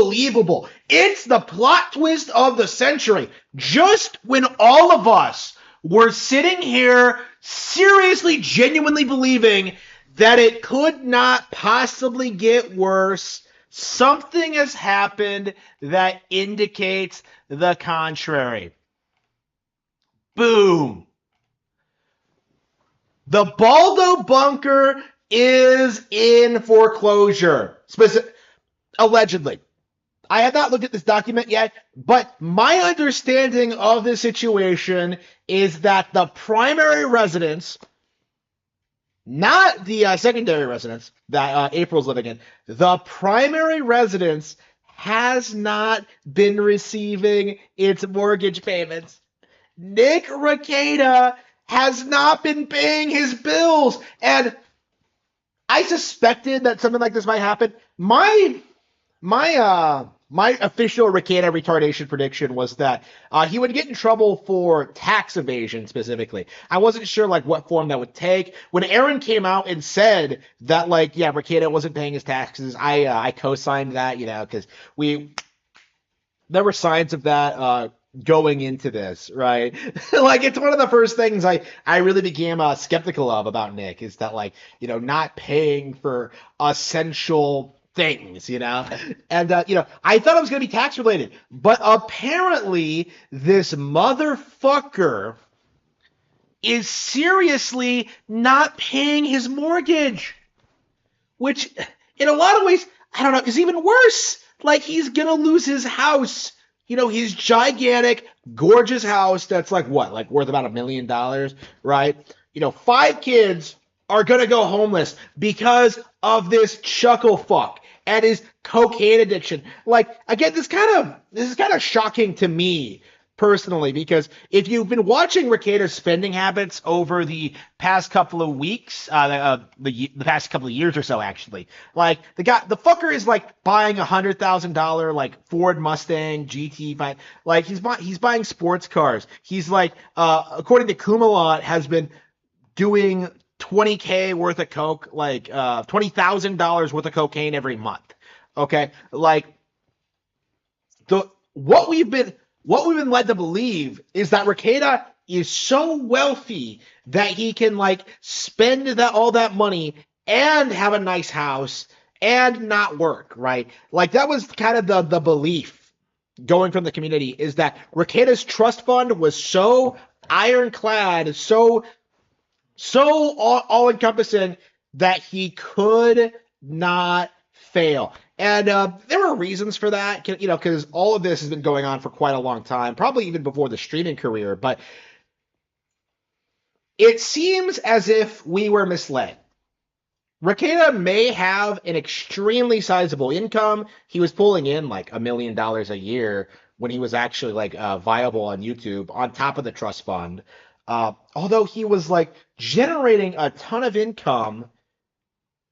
unbelievable. It's the plot twist of the century. Just when all of us were sitting here seriously, genuinely believing that it could not possibly get worse, something has happened that indicates the contrary. Boom. The Baldo bunker is in foreclosure. Allegedly. I have not looked at this document yet, but my understanding of this situation is that the primary residence, not the secondary residence that April's living in, the primary residence has not been receiving its mortgage payments. Nick Rekieta has not been paying his bills, and I suspected that something like this might happen. My official Rekieta retardation prediction was that he would get in trouble for tax evasion specifically. I wasn't sure like what form that would take. When Aaron came out and said that like, yeah, Rekieta wasn't paying his taxes, I co-signed that, you know, because there were signs of that going into this, right? Like, it's one of the first things I really became skeptical of about Nick is that, like, you know, not paying for essential things, you know? And, you know, I thought it was going to be tax related, but apparently this motherfucker is seriously not paying his mortgage, which in a lot of ways, I don't know, is even worse. Like, he's going to lose his house. You know, his gigantic, gorgeous house that's like what? Like worth about $1 million, right? You know, 5 kids are going to go homeless because of this chuckle fuck and his cocaine addiction. Like, again, this is kind of shocking to me personally, because if you've been watching Rekieta's spending habits over the past couple of weeks, the past couple of years or so, actually, like the fucker is like buying $100,000 like Ford Mustang GT5, like he's buying sports cars. He's like, according to Kumalot, has been doing $20K worth of coke, like $20,000 worth of cocaine every month. Okay, like what we've been led to believe is that Rekieta is so wealthy that he can like spend all that money and have a nice house and not work, right? Like that was kind of the belief going from the community, is that Rekieta's trust fund was so ironclad, so all-encompassing that he could not fail. And there were reasons for that, you know, because all of this has been going on for quite a long time, probably even before the streaming career. But it seems as if we were misled. Rekieta may have an extremely sizable income. He was pulling in like $1 million a year when he was actually like viable on YouTube, on top of the trust fund. Although he was like generating a ton of income,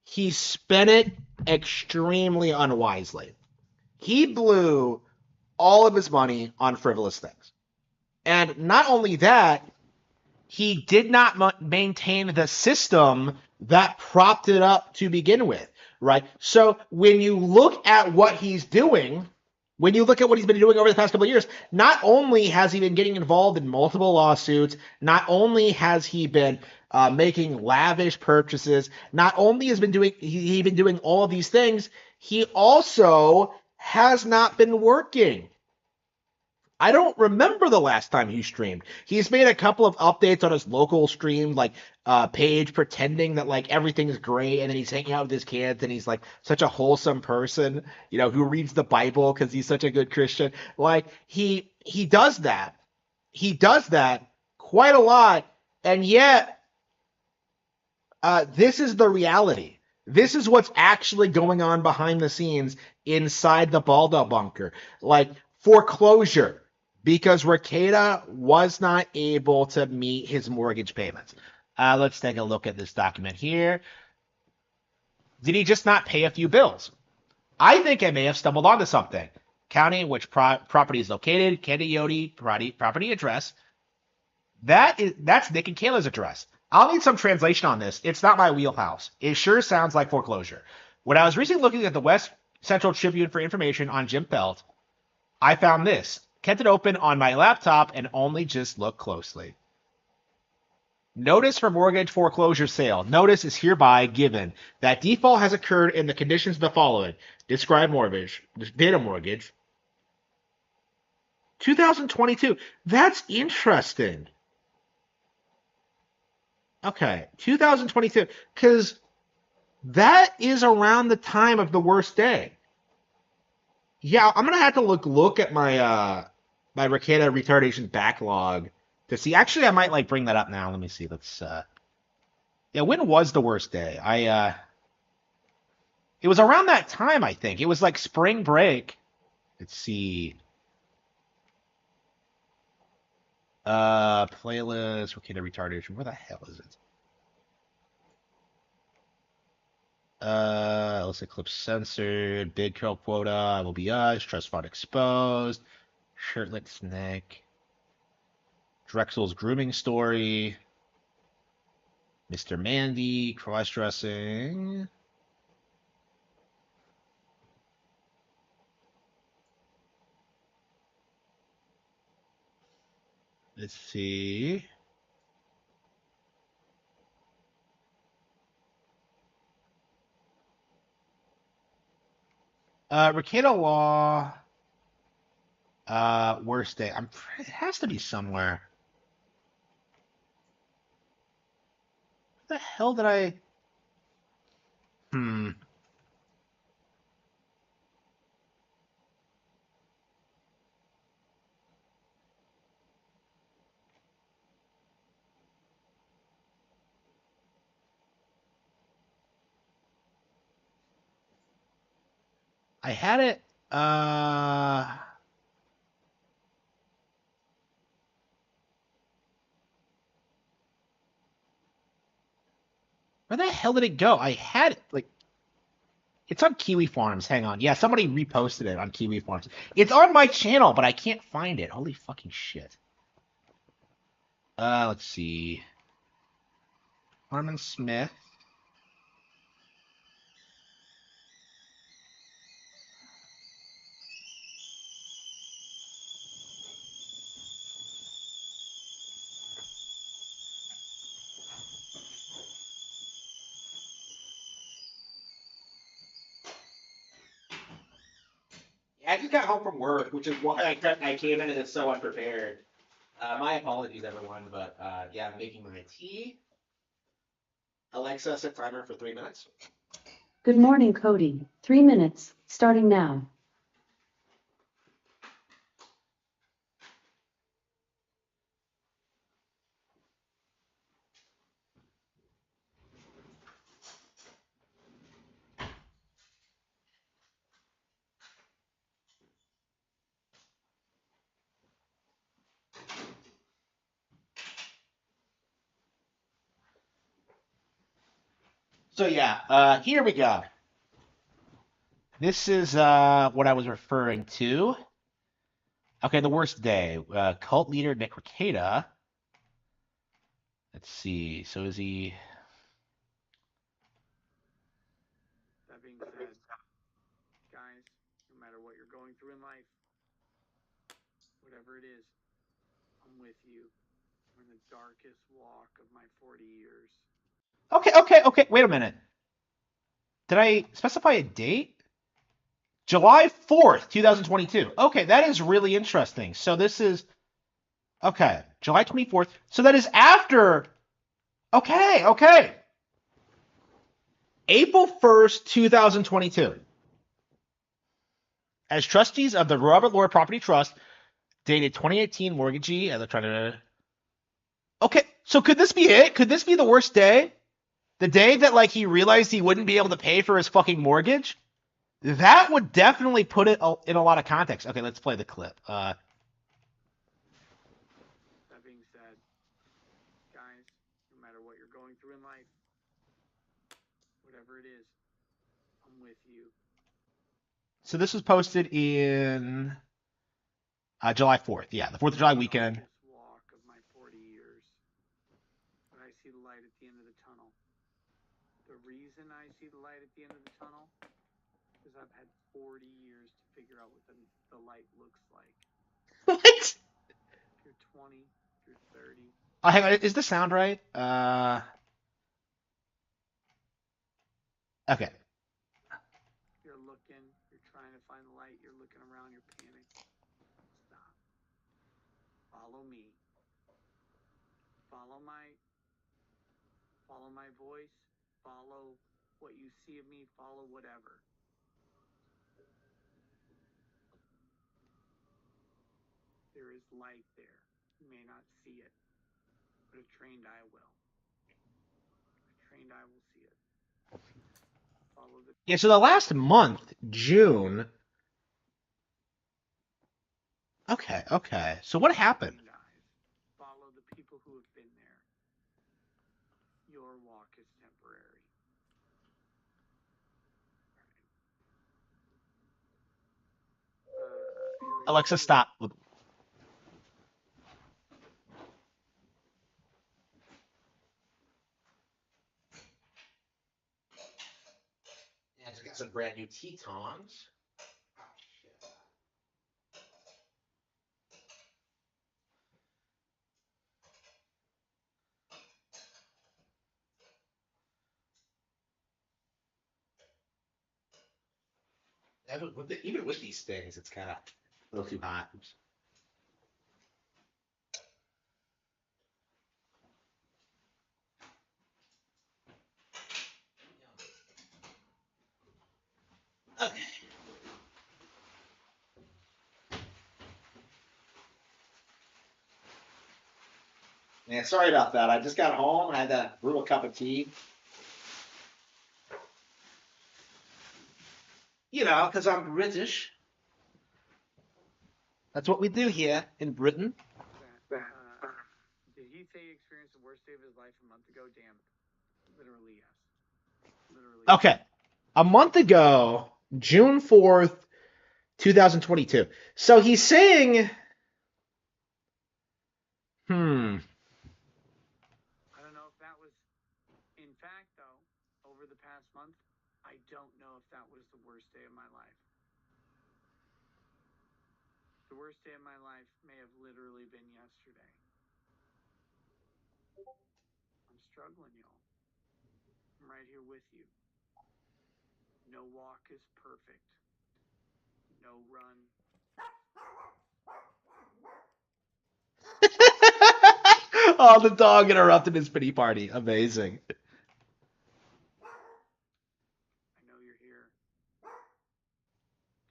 he spent it extremely unwisely. He blew all of his money on frivolous things. And not only that, he did not maintain the system that propped it up to begin with, right? So when you look at what he's doing, when you look at what he's been doing over the past couple of years, not only has he been getting involved in multiple lawsuits, not only has he been making lavish purchases, not only has he been doing all of these things, he also has not been working. I don't remember the last time he streamed. He's made a couple of updates on his local stream, like page, pretending that like everything's great, and then he's hanging out with his kids, and he's like such a wholesome person, you know, who reads the Bible because he's such a good Christian. Like he does that. He does that quite a lot, and yet this is the reality. This is what's actually going on behind the scenes inside the Baldo bunker. Like foreclosure, because Rekieta was not able to meet his mortgage payments. Let's take a look at this document here. Did he just not pay a few bills? I think I may have stumbled onto something. County in which property is located, Candioti property address. That's Nick and Kayla's address. I'll need some translation on this. It's not my wheelhouse. It sure sounds like foreclosure. When I was recently looking at the West Central Tribune for information on Jim Felt. I found this. Kept it open on my laptop and only just looked closely. Notice for mortgage foreclosure sale. Notice is hereby given that default has occurred in the conditions of the following. Describe mortgage. Data mortgage. 2022. That's interesting. Okay, 2022. Because that is around the time of the worst day. Yeah, I'm gonna have to look at my Rekieta retardation backlog to see. Actually, I might like bring that up now. Let me see. Let's yeah, when was the worst day? It was around that time, I think. It was like spring break. Let's see. Playlist, Rekieta retardation. Where the hell is it? Let's say clip censored, big curl quota, I will be us, trust fund exposed, shirtless Nick, Drexel's grooming story, Mr. Mandy, cross dressing. Let's see. Rekieta Law, worst day. It has to be somewhere. What the hell did I? Hmm. I had it. Where the hell did it go? I had it like it's on Kiwi Farms. Hang on. Yeah, somebody reposted it on Kiwi Farms. It's on my channel, but I can't find it. Holy fucking shit. Let's see. Harman Smith. Yeah, I just got home from work, which is why I came in and it's so unprepared. My apologies, everyone, but yeah, I'm making my tea. Alexa, set timer for 3 minutes. Good morning, Cody. 3 minutes, starting now. So yeah, here we go. This is what I was referring to. Okay, the worst day. Cult leader Nick Rekieta. Let's see. So is he? That being said, guys, no matter what you're going through in life, whatever it is, I'm with you. I'm in the darkest walk of my 40 years. Okay. Wait a minute. Did I specify a date? July 4th, 2022. Okay, that is really interesting. So this is okay, July 24th. So that is after. Okay. April 1st, 2022. As trustees of the Robert Lord Property Trust, dated 2018 mortgagee, they're trying to. Okay, so could this be it? Could this be the worst day? The day that like he realized he wouldn't be able to pay for his fucking mortgage? That would definitely put it in a lot of context. Okay, let's play the clip. That being said, guys, no matter what you're going through in life, whatever it is, I'm with you. So this was posted in July 4th. Yeah, the 4th of July weekend. Darkest walk of my 40 years. But I see the light at the end of the tunnel. The reason I see the light at the end of the tunnel is I've had 40 years to figure out what the light looks like. What? If you're 20, if you're 30. Oh, hang on. Is the sound right? Okay. You're looking, you're trying to find the light, you're looking around, you're panicked. Stop. Follow me. Follow my voice. Follow what you see of me. Follow whatever. There is light there. You may not see it, but a trained eye will. A trained eye will see it. Follow the Yeah, so the last month, June. Okay. So what happened? trained eyes. Follow the people who have been there. Your walk is temporary. Alexa, stop. Yeah, I just got some brand new Tetons. Even with these things, it's kind of a little too hot. Oops. Okay. Man, sorry about that. I just got home. I had that brutal cup of tea. You know, because I'm British. That's what we do here in Britain. Did he say he experienced the worst day of his life a month ago? Damn. Literally, yes. Literally. Okay. A month ago, June 4th, 2022. So he's saying, I don't know if that was, in fact, though, over the past month, I don't know if that was the worst day of my life. The worst day of my life may have literally been yesterday. I'm struggling, y'all. I'm right here with you. No walk is perfect. No run. oh, the dog interrupted his pity party. Amazing. I know you're here.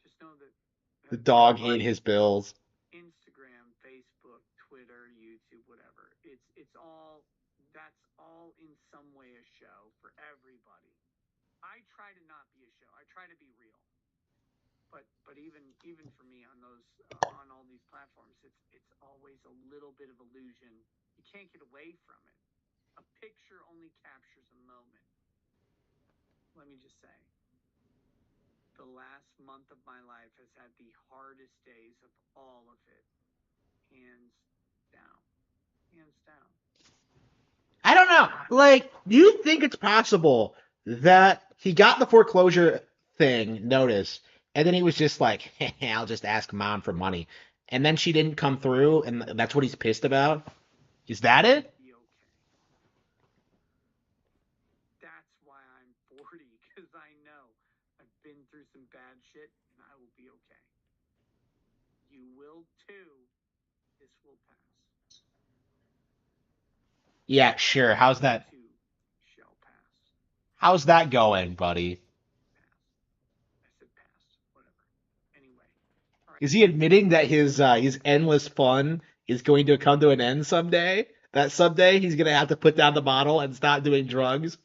Just know that The dog ate his bills. Instagram, Facebook, Twitter, YouTube, whatever. It's all, that's all in some way a show for everybody. I try to not be a show. I try to be real. But even for me on those on all these platforms, it's always a little bit of illusion. You can't get away from it. A picture only captures a moment. Let me just say, the last month of my life has had the hardest days of all of it. Hands down. Hands down. I don't know. Like, do you think it's possible that he got the foreclosure thing notice, and then he was just like, hey, I'll just ask mom for money, and then she didn't come through, and that's what he's pissed about? Is that it? Be okay. That's why I'm 40, because I know I've been through some bad shit, and I will be okay. You will too. This will pass. Yeah, sure. How's that? Too shall pass. How's that going, buddy? Pass. I said pass. Whatever. Anyway. All right. Is he admitting that his endless fun is going to come to an end someday? That someday he's gonna have to put down the bottle and stop doing drugs?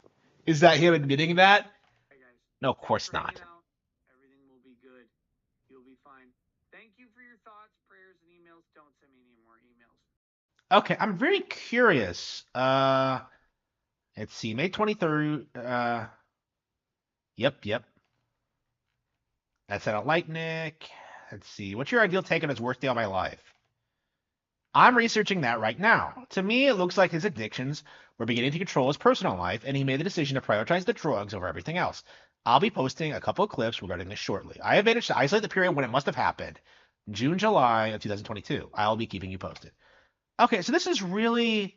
Is that him admitting that? Hey guys. No, of Thanks course for hanging not. out. Everything will be good. You'll be fine. Thank you for your thoughts, prayers, and emails. Don't send me any more emails. Okay, I'm very curious. Let's see, May 23rd. Yep. That's at a light, Nick. Let's see. What's your ideal take on his worst day of my life? I'm researching that right now. To me, it looks like his addictions were beginning to control his personal life, and he made the decision to prioritize the drugs over everything else. I'll be posting a couple of clips regarding this shortly. I have managed to isolate the period when it must have happened. June, July of 2022. I'll be keeping you posted. Okay, so this is really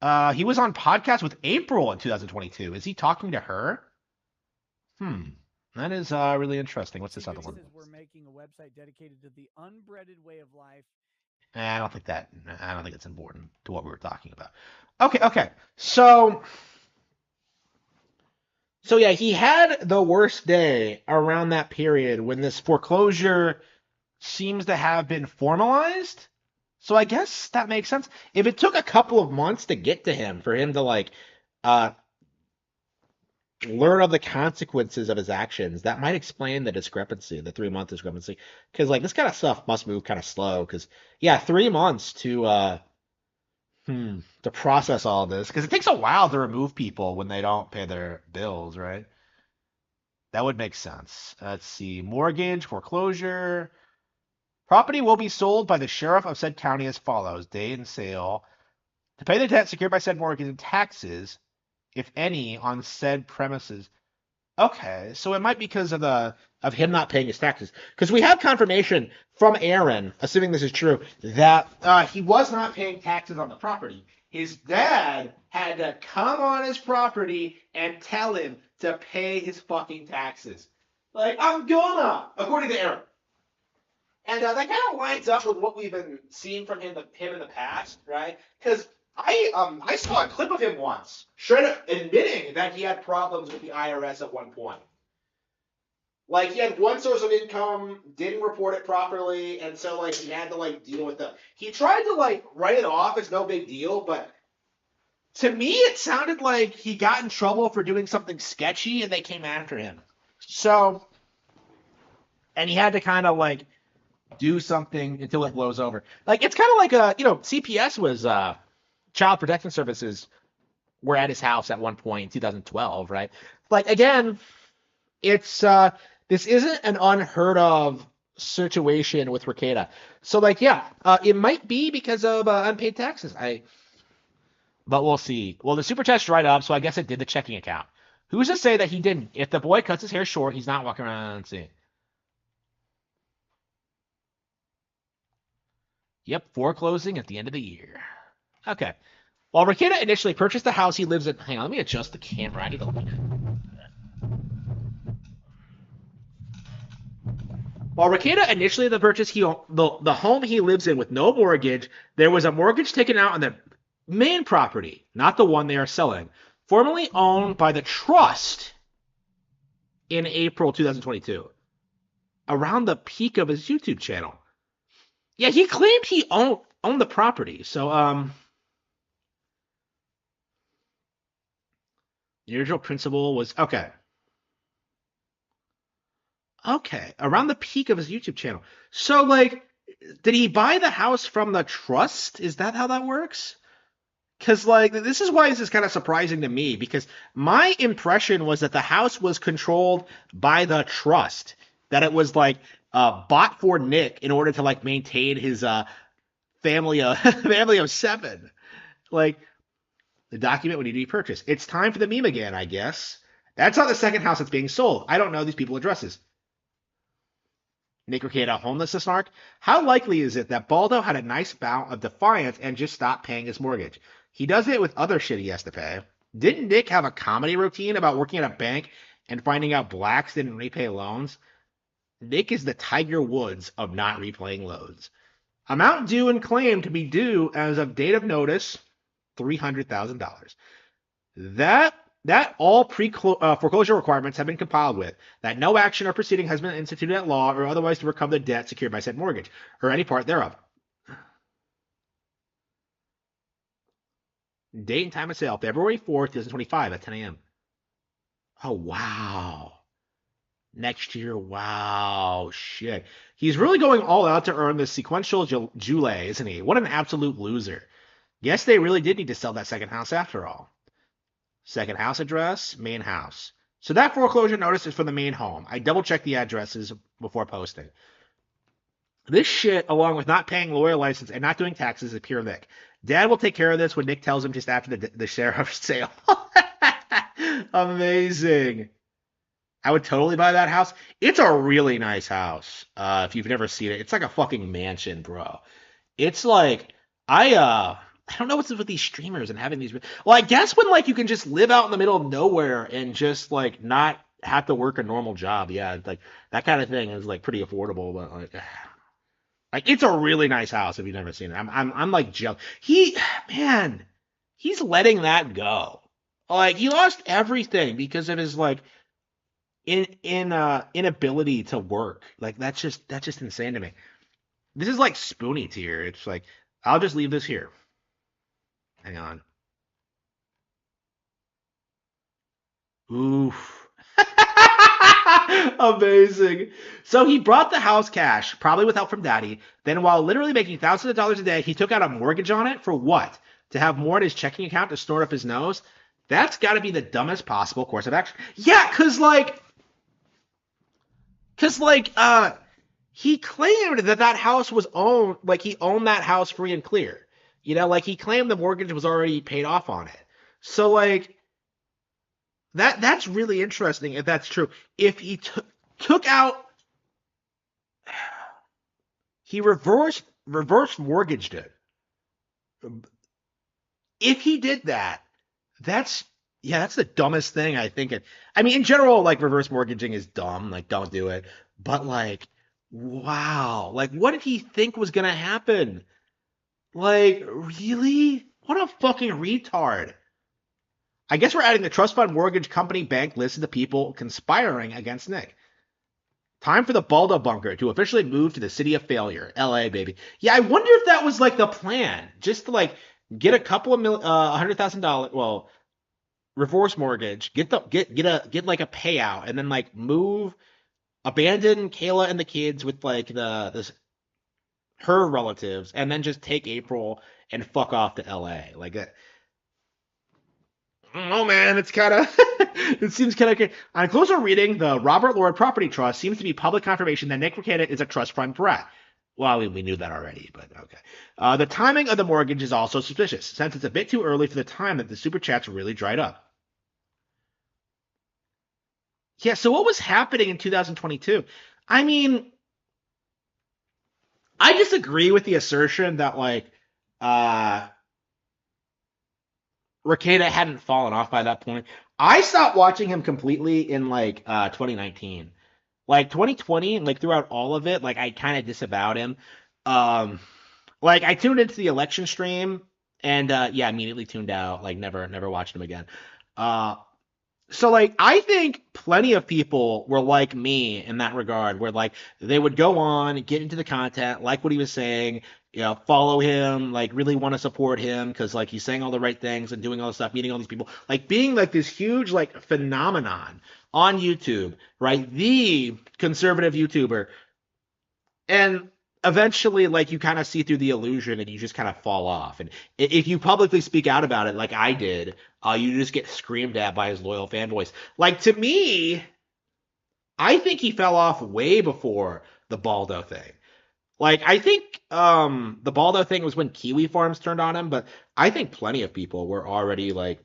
he was on podcast with April in 2022. Is he talking to her? That is really interesting. What's this other one? We're making a website dedicated to the unbreaded way of life. I don't think it's important to what we were talking about. Okay. So yeah, he had the worst day around that period when this foreclosure seems to have been formalized. So I guess that makes sense. If it took a couple of months to get to him, for him to like learn of the consequences of his actions, that might explain the discrepancy, the 3 month discrepancy. Because like this kind of stuff must move kind of slow. Because yeah, 3 months to process all this, because it takes a while to remove people when they don't pay their bills, right? That would make sense. Let's see. Mortgage, foreclosure. Property will be sold by the sheriff of said county as follows. Day and sale. To pay the debt secured by said mortgage and taxes, if any, on said premises. Okay, so it might be because of him not paying his taxes. Because we have confirmation from Aaron, assuming this is true, that he was not paying taxes on the property. His dad had to come on his property and tell him to pay his fucking taxes. Like, I'm gonna, according to Aaron. And that kind of lines up with what we've been seeing from him in the past, right? Because I saw a clip of him once, straight up admitting that he had problems with the IRS at one point. Like, he had one source of income, didn't report it properly, and so, like, he had to, like, deal with them. He tried to, like, write it off as no big deal, but to me, it sounded like he got in trouble for doing something sketchy, and they came after him. So, and he had to kind of, like, do something until it blows over. Like, it's kind of like CPS was Child Protection Services were at his house at one point in 2012, right? Like, again, it's this isn't an unheard of situation with Rekieta. So, like, yeah, it might be because of unpaid taxes. But we'll see. Well, the super chat's dried up, so I guess it did the checking account. Who's to say that he didn't? If the boy cuts his hair short, he's not walking around and see. Yep, foreclosing at the end of the year. Okay. While Rekieta initially purchased the house he lives in... Hang on, let me adjust the camera. I need to look. While Rekieta initially purchased the home he lives in with no mortgage, there was a mortgage taken out on the main property, not the one they are selling, formerly owned by the trust in April 2022, around the peak of his YouTube channel. Yeah, he claimed he owned the property. So, the original principal was okay. Okay, around the peak of his YouTube channel. So, like, did he buy the house from the trust? Is that how that works? Because, like, this is why this is kind of surprising to me, because my impression was that the house was controlled by the trust, that it was, like, bought for Nick in order to, like, maintain his family of 7. Like, the document would need to be purchased. It's time for the meme again, I guess. That's not the second house that's being sold. I don't know these people's addresses. Nick Rekieta, homeless to snark? How likely is it that Baldo had a nice bout of defiance and just stopped paying his mortgage? He does it with other shit he has to pay. Didn't Nick have a comedy routine about working at a bank and finding out blacks didn't repay loans? Nick is the Tiger Woods of not repaying loans. Amount due and claimed to be due as of date of notice, $300,000. That all foreclosure requirements have been compiled with, that no action or proceeding has been instituted at law or otherwise to recover the debt secured by said mortgage, or any part thereof. Date and time of sale, February 4th, 2025 at 10 a.m. Oh, wow. Next year, wow, shit. He's really going all out to earn this sequential Jule, isn't he? What an absolute loser. Guess they really did need to sell that second house after all. Second house address, main house. So that foreclosure notice is for the main home. I double-checked the addresses before posting. This shit, along with not paying lawyer license and not doing taxes, is pure Nick. Dad will take care of this when Nick tells him just after the sheriff's sale. Amazing. I would totally buy that house. It's a really nice house. If you've never seen it, it's like a fucking mansion, bro. It's like I don't know what's with these streamers and having these. Well, I guess when like you can just live out in the middle of nowhere and just like not have to work a normal job. Yeah, like that kind of thing is like pretty affordable. But like it's a really nice house if you've never seen it. I'm like jealous. Man, he's letting that go. Like he lost everything because of his like inability to work. Like that's just insane to me. This is like Spoonie tier. It's like I'll just leave this here. Hang on. Oof. Amazing. So he brought the house cash, probably with help from daddy. Then, while literally making thousands of dollars a day, he took out a mortgage on it for what? To have more in his checking account to snort up his nose? That's got to be the dumbest possible course of action. Yeah, cause like, he claimed that that house was owned, like he owned that house free and clear. Like he claimed the mortgage was already paid off on it. So like that's really interesting if that's true. If he took out, he reverse mortgaged it. If he did that, that's yeah, that's the dumbest thing I think. I mean, in general, like reverse mortgaging is dumb. Like, don't do it. But like, wow, like what did he think was gonna happen? Like, really? What a fucking retard. I guess we're adding the trust fund mortgage company bank list of the people conspiring against Nick. Time for the Baldo bunker to officially move to the city of failure, LA, baby. Yeah, I wonder if that was like the plan, just to like get a couple of $100,000, well, reverse mortgage, get like a payout, and then like move, abandon Kayla and the kids with like this her relatives, and then just take April and fuck off to LA. Like that. Oh man, it's kind of it seems kind of good. On closer reading, the Robert Lord Property Trust seems to be public confirmation that Nick Rekieta is a trust fund brat. Well, we knew that already, but okay. The timing of the mortgage is also suspicious, since it's a bit too early for the time that the super chats really dried up. Yeah, so what was happening in 2022? I mean, I disagree with the assertion that like uh Rekieta hadn't fallen off by that point. I stopped watching him completely in like 2019. Like 2020, like throughout all of it, like I kind of disavowed him. Um like I tuned into the election stream and yeah, immediately tuned out, like never watched him again. Uh so like I think plenty of people were like me in that regard, where like they would go on, get into the content, like what he was saying, follow him, like really want to support him because like he's saying all the right things and doing all the stuff, meeting all these people, like being like this huge like phenomenon on YouTube, right? The conservative YouTuber, and eventually like you kind of see through the illusion and you just kind of fall off. And if you publicly speak out about it like I did, you just get screamed at by his loyal fanboys. Like to me, I think he fell off way before the Baldo thing. Like I think the Baldo thing was when Kiwi Farms turned on him, but I think plenty of people were already like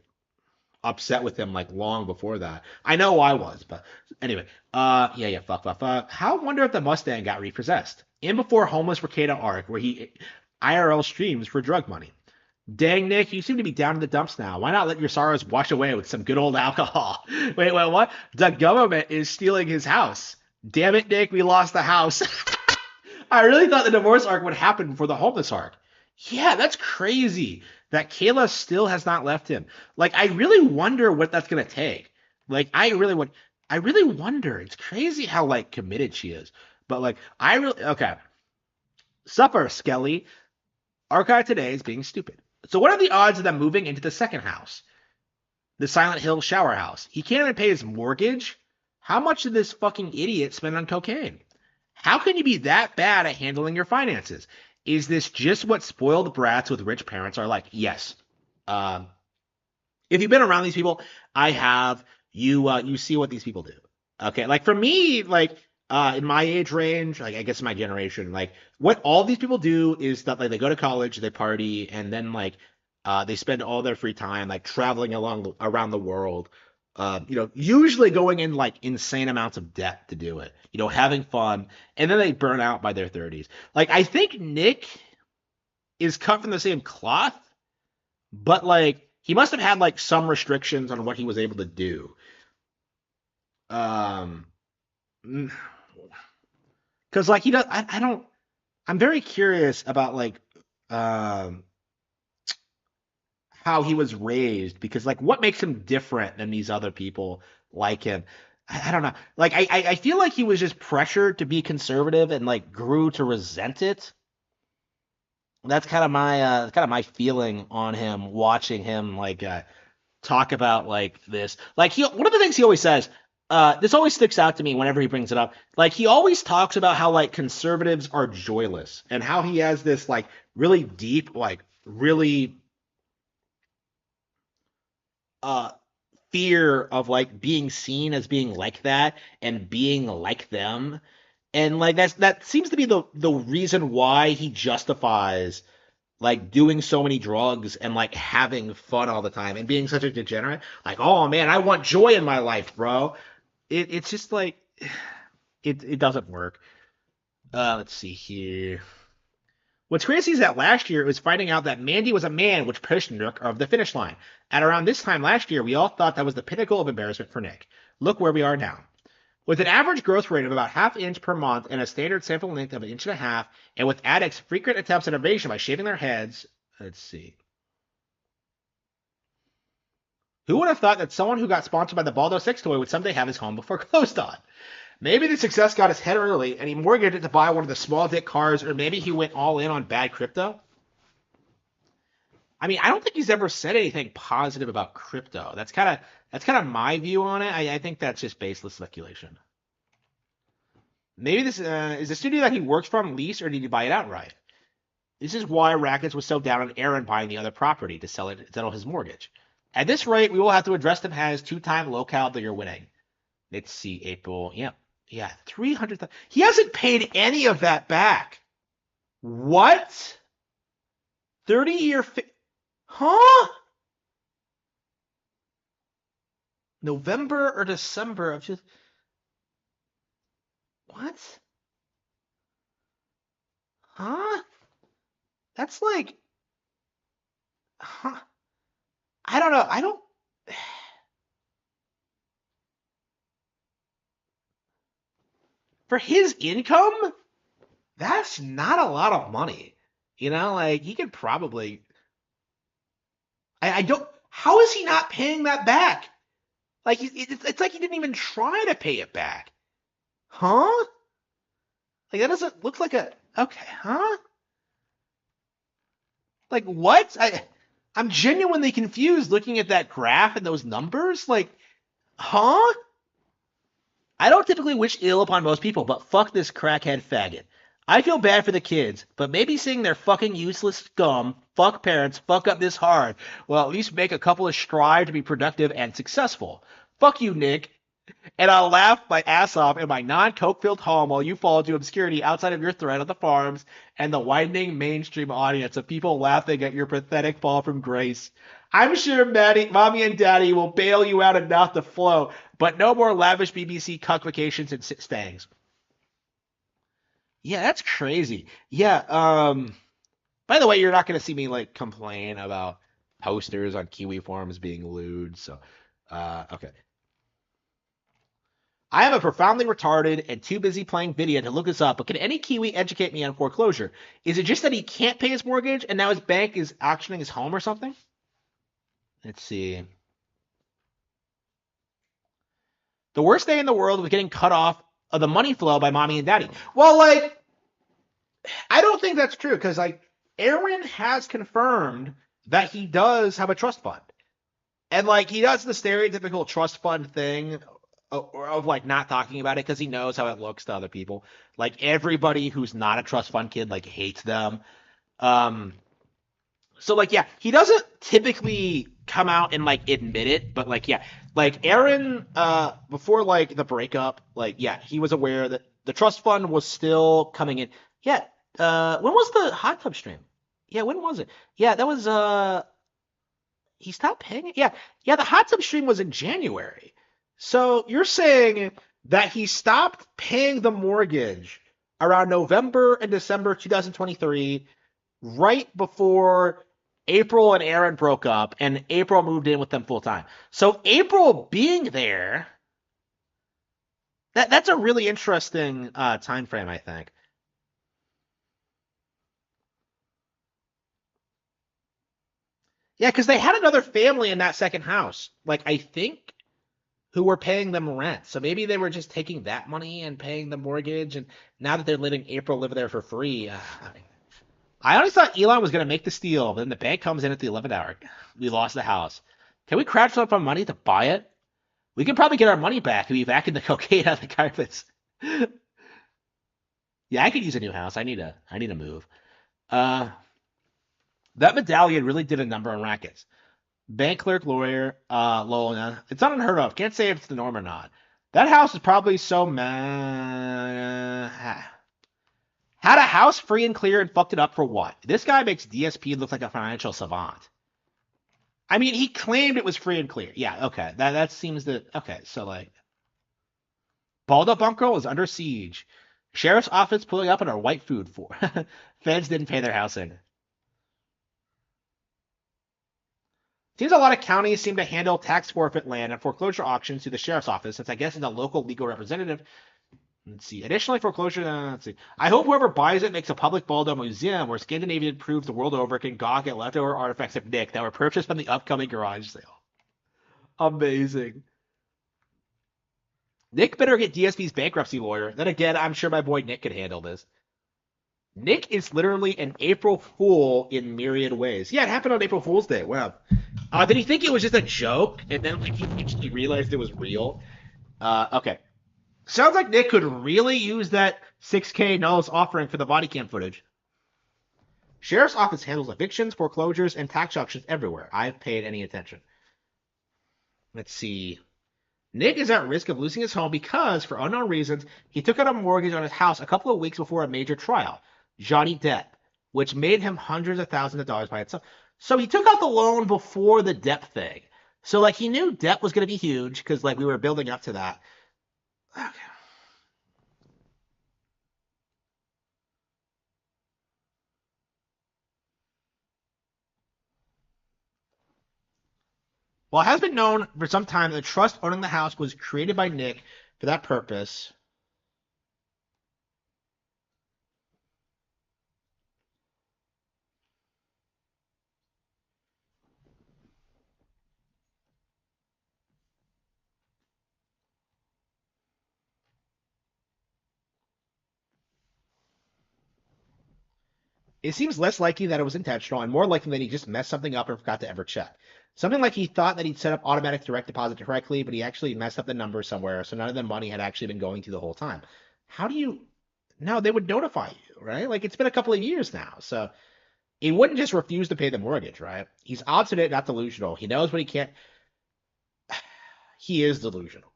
upset with him like long before that. I know I was, but anyway. Yeah, fuck. How wonder if the Mustang got repossessed? In before homeless Rekieta arc, where he IRL streams for drug money. Dang, Nick, you seem to be down in the dumps now. Why not let your sorrows wash away with some good old alcohol? Wait, what? The government is stealing his house. Damn it, Nick, we lost the house. I really thought the divorce arc would happen before the homeless arc. Yeah, that's crazy that Kayla still has not left him. Like, I really wonder what that's gonna take. Like, I really wonder. It's crazy how like committed she is. But like, I really okay. Supper, Skelly. Archive today is being stupid. So, what are the odds of them moving into the second house, the Silent Hill shower house? He can't even pay his mortgage. How much did this fucking idiot spend on cocaine? How can you be that bad at handling your finances? Is this just what spoiled brats with rich parents are like? Yes. Um, if you've been around these people, I have. You see what these people do. Okay, like for me, like in my age range, like I guess my generation, like what all these people do is that like they go to college, they party, and then like they spend all their free time like traveling along around the world. Usually going in like insane amounts of debt to do it, having fun, and then they burn out by their 30s. Like, I think Nick is cut from the same cloth, but like he must have had like some restrictions on what he was able to do. Um, because like he does, I don't. I'm very curious about like um how he was raised because like what makes him different than these other people like him. I don't know. Like I feel like he was just pressured to be conservative and like grew to resent it. That's kind of my feeling on him watching him like talk about like this. Like one of the things he always says, this always sticks out to me whenever he brings it up. Like he always talks about how like conservatives are joyless and how he has this like really deep, like really uh fear of like being seen as being like that and being like them. And like that seems to be the reason why he justifies like doing so many drugs and like having fun all the time and being such a degenerate. Like, oh man, I want joy in my life, bro. It's just like it doesn't work. Let's see here. What's crazy is that last year it was finding out that Mandy was a man, which pushed Nick over the finish line. At around this time last year, we all thought that was the pinnacle of embarrassment for Nick. Look where we are now. With an average growth rate of about half inch per month and a standard sample length of an inch and a half, and with addicts' frequent attempts at evasion by shaving their heads, let's see. Who would have thought that someone who got sponsored by the Baldo sex toy would someday have his home foreclosed on? Maybe the success got his head early and he mortgaged it to buy one of the small dick cars, or maybe he went all in on bad crypto. I mean, I don't think he's ever said anything positive about crypto. That's kind of my view on it. I think that's just baseless speculation. Maybe this is the studio that he works from leased, or did he buy it outright? This is why Rackets was so down on Aaron buying the other property to settle his mortgage. At this rate, we will have to address him as two-time local of the year winning. Let's see, April. Yeah, 300,000. He hasn't paid any of that back. What? 30-year. Huh? November or December of just. What? Huh? That's like. Huh? I don't know. I don't. For his income, that's not a lot of money. Like he could probably. I don't. How is he not paying that back? Like it's like he didn't even try to pay it back. Huh? Like that doesn't look like a. Okay, huh? Like what? I'm genuinely confused looking at that graph and those numbers. Like, huh? I don't typically wish ill upon most people, but fuck this crackhead faggot. I feel bad for the kids, but maybe seeing their fucking useless scum, fuck parents, fuck up this hard, will at least make a couple of strive to be productive and successful. Fuck you, Nick. And I'll laugh my ass off in my non-coke-filled home while you fall into obscurity outside of your threat on the farms and the widening mainstream audience of people laughing at your pathetic fall from grace. I'm sure Mommy and Daddy will bail you out enough to flow, but no more lavish BBC cuck vacations and stangs. Yeah, that's crazy. Yeah, by the way, you're not going to see me like complain about posters on Kiwi forums being lewd, so okay. I am a profoundly retarded and too busy playing video to look this up, but can any Kiwi educate me on foreclosure? Is it just that he can't pay his mortgage and now his bank is auctioning his home or something? Let's see. The worst day in the world was getting cut off of the money flow by Mommy and Daddy. Well, like, I don't think that's true because, like, Aaron has confirmed that he does have a trust fund. And, like, he does the stereotypical trust fund thing of like not talking about it because he knows how it looks to other people. Like everybody who's not a trust fund kid like hates them. So like yeah, he doesn't typically come out and like admit it, but like yeah, like Aaron before like the breakup, like yeah, he was aware that the trust fund was still coming in. Yeah, when was the hot tub stream? Yeah, when was it? Yeah, that was he stopped paying it? Yeah, the hot tub stream was in January. So you're saying that he stopped paying the mortgage around November and December 2023, right before April and Aaron broke up, and April moved in with them full time. So April being there, that's a really interesting time frame, I think. Yeah, because they had another family in that second house, like I think, who were paying them rent. So maybe they were just taking that money and paying the mortgage, and now that they're letting April live there for free, I always thought Elon was going to make this deal, but then the bank comes in at the 11th hour. We lost the house. Can we crowdfund our money to buy it? We can probably get our money back if we vacuum the cocaine out of the carpets. Yeah, I could use a new house. I need to move. Uh, that medallion really did a number on rackets. Bank clerk, lawyer, Lola. It's not unheard of. Can't say if it's the norm or not. That house is probably so mad. Had a house free and clear and fucked it up for what? This guy makes DSP look like a financial savant. I mean, he claimed it was free and clear. Yeah, okay. That seems that okay. So like, Baldo Bunko is under siege. Sheriff's office pulling up on our white food for. Feds didn't pay their housing. Seems a lot of counties seem to handle tax forfeit land and foreclosure auctions through the sheriff's office, since I guess it's a local legal representative. Let's see. Additionally, foreclosure. Let's see. I hope whoever buys it makes a public Baldo museum where Scandinavian proves the world over can gawk at leftover artifacts of Nick that were purchased from the upcoming garage sale. Amazing. Nick better get DSP's bankruptcy lawyer. Then again, I'm sure my boy Nick could handle this. Nick is literally an April Fool in myriad ways. Yeah, it happened on April Fool's Day. Wow. Did he think it was just a joke, and then like he actually realized it was real? Okay. Sounds like Nick could really use that 6K Null's offering for the body cam footage. Sheriff's office handles evictions, foreclosures, and tax auctions everywhere. I've paid any attention. Let's see. Nick is at risk of losing his home because, for unknown reasons, he took out a mortgage on his house a couple of weeks before a major trial, Johnny Depp, which made him hundreds of thousands of dollars by itself. So he took out the loan before the Depp thing. So like he knew Depp was going to be huge because like we were building up to that. Okay. Well, it has been known for some time that the trust owning the house was created by Nick for that purpose. It seems less likely that it was intentional and more likely that he just messed something up and forgot to ever check. Something like he thought that he'd set up automatic direct deposit correctly, but he actually messed up the number somewhere, so none of the money had actually been going to the whole time. How do you? No, they would notify you, right? Like it's been a couple of years now, so he wouldn't just refuse to pay the mortgage, right? He's obstinate, not delusional. He knows what he can't. He is delusional.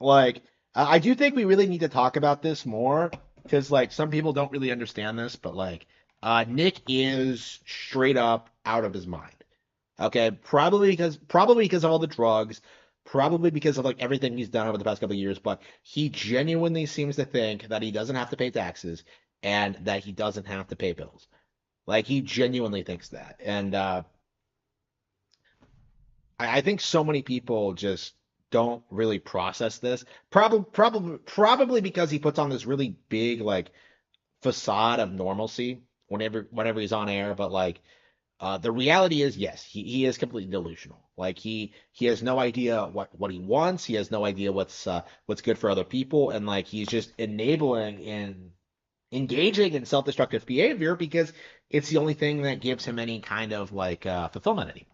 Like I do think we really need to talk about this more because like some people don't really understand this, but like Nick is straight up out of his mind. Okay, probably because of all the drugs, probably because of like everything he's done over the past couple of years, but he genuinely seems to think that he doesn't have to pay taxes and that he doesn't have to pay bills. Like he genuinely thinks that. And I think so many people just don't really process this. Probably because he puts on this really big like facade of normalcy whenever he's on air, but like the reality is, yes, he is completely delusional. Like he has no idea what he wants. He has no idea what's good for other people, and like he's just enabling and engaging in self-destructive behavior because it's the only thing that gives him any kind of like fulfillment anymore.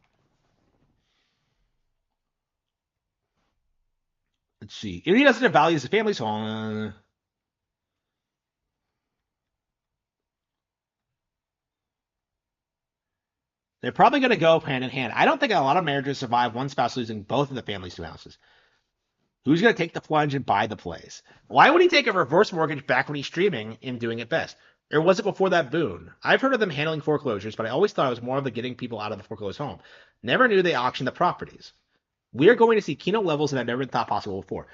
Let's see. If he doesn't value his family's home. They're probably going to go hand in hand. I don't think a lot of marriages survive one spouse losing both of the family's two houses. Who's going to take the plunge and buy the place? Why would he take a reverse mortgage back when he's streaming and doing it best? Or was it before that boon? I've heard of them handling foreclosures, but I always thought it was more of the getting people out of the foreclosed home. Never knew they auctioned the properties. We are going to see keynote levels that I've never thought possible before.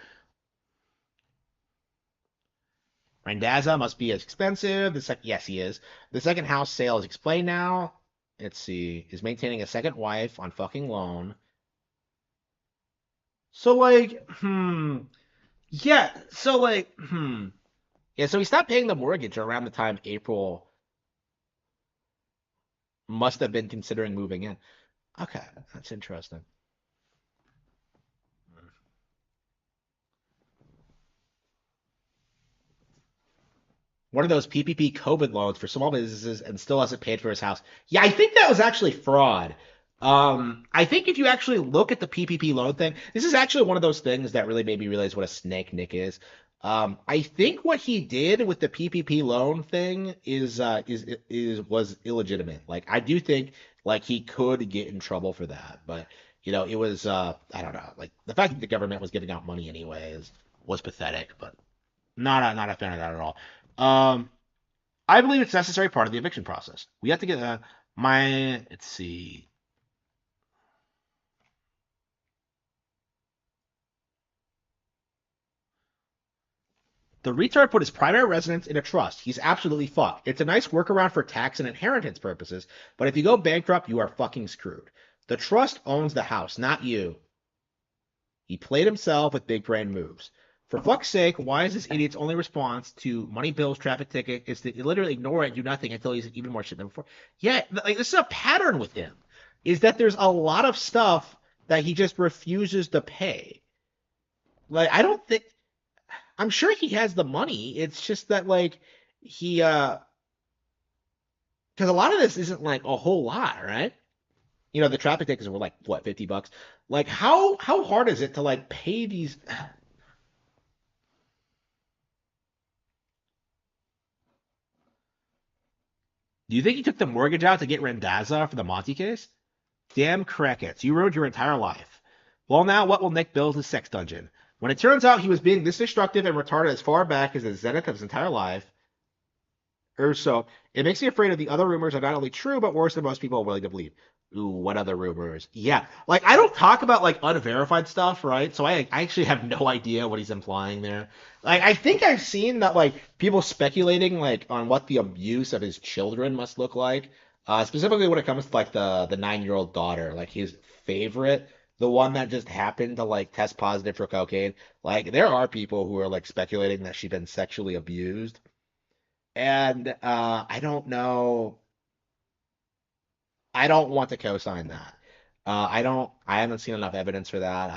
Randazza must be as expensive. Yes, he is. The second house sale is explained now. Let's see. Is maintaining a second wife on fucking loan. So like, yeah. So like, yeah. So he stopped paying the mortgage around the time April must have been considering moving in. Okay, that's interesting. One of those PPP COVID loans for small businesses and still hasn't paid for his house. Yeah, I think that was actually fraud. I think if you actually look at the PPP loan thing, this is actually one of those things that really made me realize what a snake Nick is. I think what he did with the PPP loan thing is was illegitimate. Like I do think like he could get in trouble for that, but it was I don't know. Like the fact that the government was giving out money anyways was pathetic, but not a fan of that at all. Um, I believe it's a necessary part of the eviction process. We have to get let's see. The retard put his primary residence in a trust. He's absolutely fucked. It's a nice workaround for tax and inheritance purposes, but if you go bankrupt, you are fucking screwed. The trust owns the house, not you. He played himself with big brain moves. For fuck's sake, why is this idiot's only response to money bills, traffic ticket, is to literally ignore it and do nothing until he's even more shit than before? Yeah, like this is a pattern with him. Is that there's a lot of stuff that he just refuses to pay. Like I don't think I'm sure he has the money. It's just that like he because a lot of this isn't like a whole lot, right? The traffic tickets were like what, $50? Like how hard is it to like pay these? Do you think he took the mortgage out to get Randazza for the Monty case? Damn crickets, you ruined your entire life. Well, now what will Nick build his sex dungeon? When it turns out he was being this destructive and retarded as far back as the zenith of his entire life, or so, it makes me afraid of the other rumors are not only true, but worse than most people are willing to believe. Ooh, what other rumors? Yeah, like I don't talk about like unverified stuff, right? So I actually have no idea what he's implying there. Like I think I've seen that like people speculating like on what the abuse of his children must look like. Specifically when it comes to like the 9-year-old daughter, like his favorite, the one that just happened to like test positive for cocaine. Like there are people who are like speculating that she's been sexually abused. And I don't know. I don't want to co-sign that. I haven't seen enough evidence for that.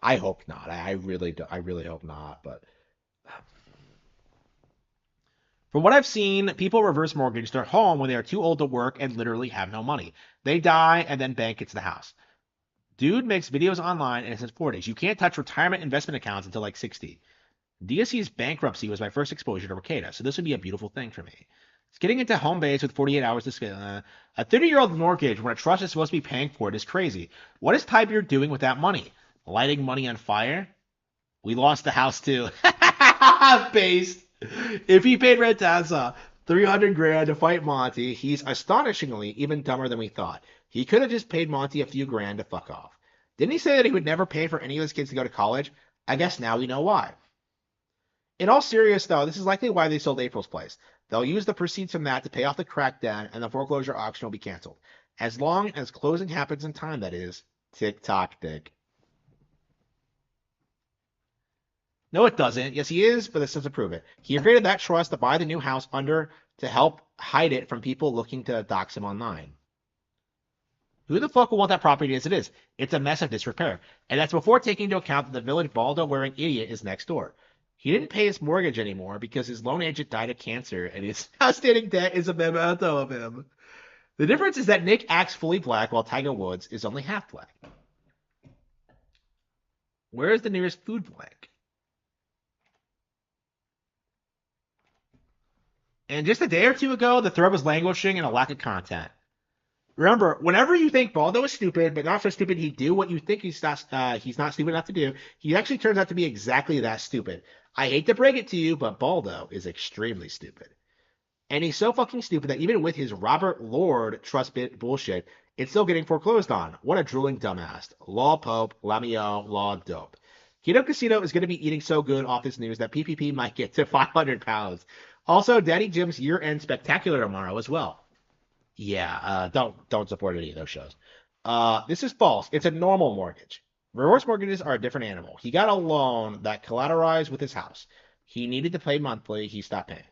I hope not. I really do. I really hope not. But from what I've seen, people reverse mortgage their home when they are too old to work and literally have no money. They die and then bank gets the house. Dude makes videos online and it says 4 days. You can't touch retirement investment accounts until like 60. DSC's bankruptcy was my first exposure to Rekieta, so this would be a beautiful thing for me. It's getting into home base with 48 hours to scale. A 30-year-old mortgage when a trust is supposed to be paying for it is crazy. What is Tybeard doing with that money? Lighting money on fire? We lost the house too. Based. If he paid Rentazza 300 grand to fight Monty, he's astonishingly even dumber than we thought. He could have just paid Monty a few grand to fuck off. Didn't he say that he would never pay for any of his kids to go to college? I guess now we know why. In all seriousness, though, this is likely why they sold April's place. They'll use the proceeds from that to pay off the crackdown, and the foreclosure auction will be canceled. As long as closing happens in time, that is. Tick tock, Dick. No, it doesn't. Yes, he is, but this doesn't prove it. He created that trust to buy the new house under to help hide it from people looking to dox him online. Who the fuck will want that property as it is? It's a mess of disrepair. And that's before taking into account that the village Baldo-wearing idiot is next door. He didn't pay his mortgage anymore because his loan agent died of cancer, and his outstanding debt is a memento of him. The difference is that Nick acts fully black while Tiger Woods is only half black. Where is the nearest food blank? And just a day or two ago, the thread was languishing in a lack of content. Remember, whenever you think Baldo is stupid, but not so stupid he'd do what you think he's not stupid enough to do, he actually turns out to be exactly that stupid. I hate to break it to you, but Baldo is extremely stupid. And he's so fucking stupid that even with his Robert Lord trust bit bullshit, it's still getting foreclosed on. What a drooling dumbass. Law Pope, Lamio, Law Dope. Keto Casino is going to be eating so good off this news that PPP might get to 500 pounds. Also, Daddy Jim's year-end spectacular tomorrow as well. Yeah, don't support any of those shows. This is false. It's a normal mortgage. Reverse mortgages are a different animal. He got a loan that collateralized with his house. He needed to pay monthly. He stopped paying.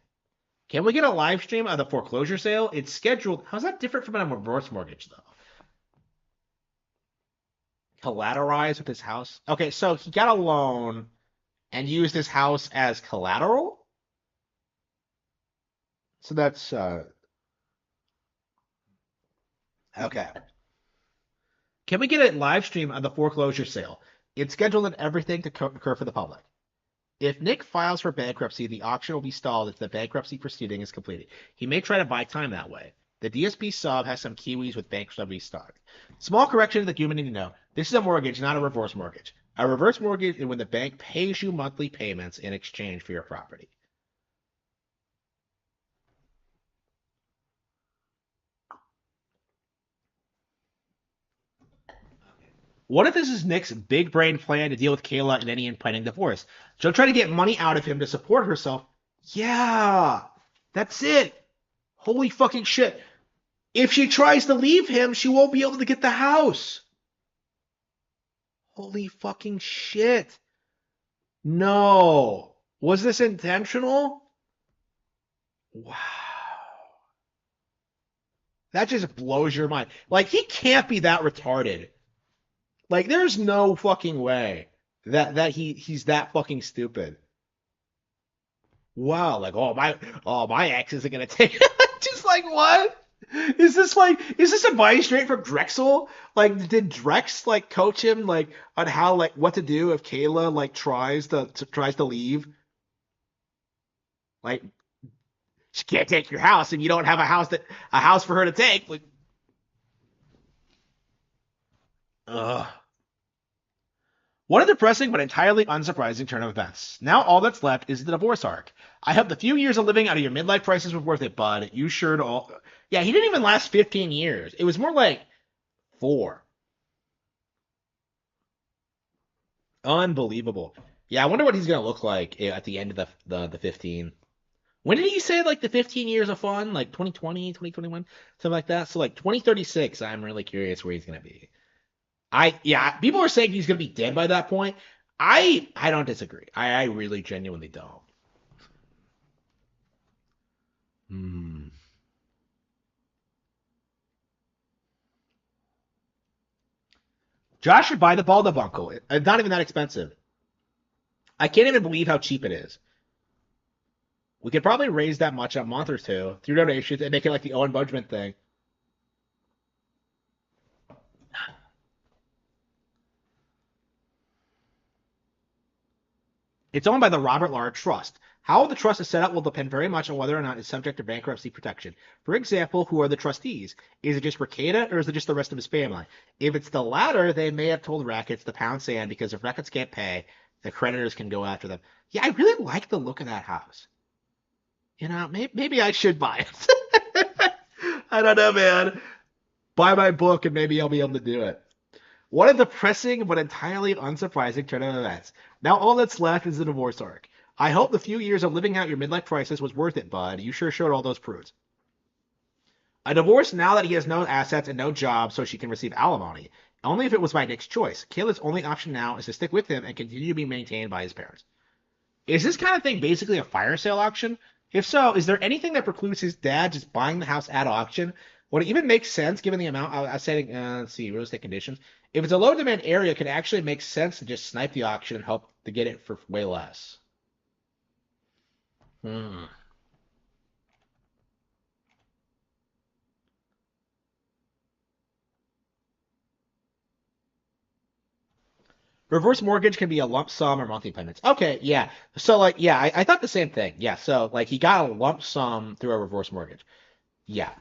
Can we get a live stream of the foreclosure sale? It's scheduled. How's that different from a reverse mortgage, though? Collateralized with his house? Okay, so he got a loan and used his house as collateral? So that's okay. Can we get a live stream of the foreclosure sale? It's scheduled and everything to occur for the public. If Nick files for bankruptcy, the auction will be stalled if the bankruptcy proceeding is completed. He may try to buy time that way. The DSP sub has some Kiwis with bankruptcy start. Small correction that you need to know. This is a mortgage, not a reverse mortgage. A reverse mortgage is when the bank pays you monthly payments in exchange for your property. What if this is Nick's big brain plan to deal with Kayla and any impending divorce? She'll try to get money out of him to support herself. Yeah, that's it. Holy fucking shit. If she tries to leave him, she won't be able to get the house. Holy fucking shit. No. Was this intentional? Wow. That just blows your mind. Like, he can't be that retarded. Like, there's no fucking way that he's that fucking stupid. Wow, like, my ex isn't gonna take it. Just like, what? Is this advice straight from Drexel? Like, did Drex like coach him like on how like what to do if Kayla like tries to leave? Like, she can't take your house, and you don't have a house for her to take. Like, ugh. What a depressing but entirely unsurprising turn of events. Now all that's left is the divorce arc. I hope the few years of living out of your midlife crisis was worth it, bud. You sure all. Yeah, he didn't even last 15 years. It was more like 4. Unbelievable. Yeah, I wonder what he's gonna look like at the end of the 15. When did he say like the 15 years of fun? Like 2020, 2021, something like that. So like 2036, I'm really curious where he's gonna be. Yeah, people are saying he's gonna be dead by that point. I don't disagree. I really genuinely don't. Hmm. Josh should buy the Baldabuncle. It's not even that expensive. I can't even believe how cheap it is. We could probably raise that much a month or two through donations and make it like the Owen Budgman thing. It's owned by the Robert Lard Trust. How the trust is set up will depend very much on whether or not it's subject to bankruptcy protection. For example, who are the trustees? Is it just Rekieta or is it just the rest of his family? If it's the latter, they may have told Rackets to pound sand because if Rackets can't pay, the creditors can go after them. Yeah, I really like the look of that house. You know, maybe I should buy it. I don't know, man. Buy my book and maybe I'll be able to do it. What a depressing but entirely unsurprising turn of events. Now all that's left is the divorce arc. I hope the few years of living out your midlife crisis was worth it, bud. You sure showed all those prudes. A divorce now that he has no assets and no job so she can receive alimony. Only if it was by Nick's choice. Kayla's only option now is to stick with him and continue to be maintained by his parents. Is this kind of thing basically a fire sale auction? If so, is there anything that precludes his dad just buying the house at auction? Would it even make sense given the amount? I was saying, let's see, real estate conditions. If it's a low demand area, it could actually make sense to just snipe the auction and hope to get it for way less. Hmm. Reverse mortgage can be a lump sum or monthly payments. Okay, yeah. So like, yeah, I thought the same thing. Yeah, so like he got a lump sum through a reverse mortgage. Yeah.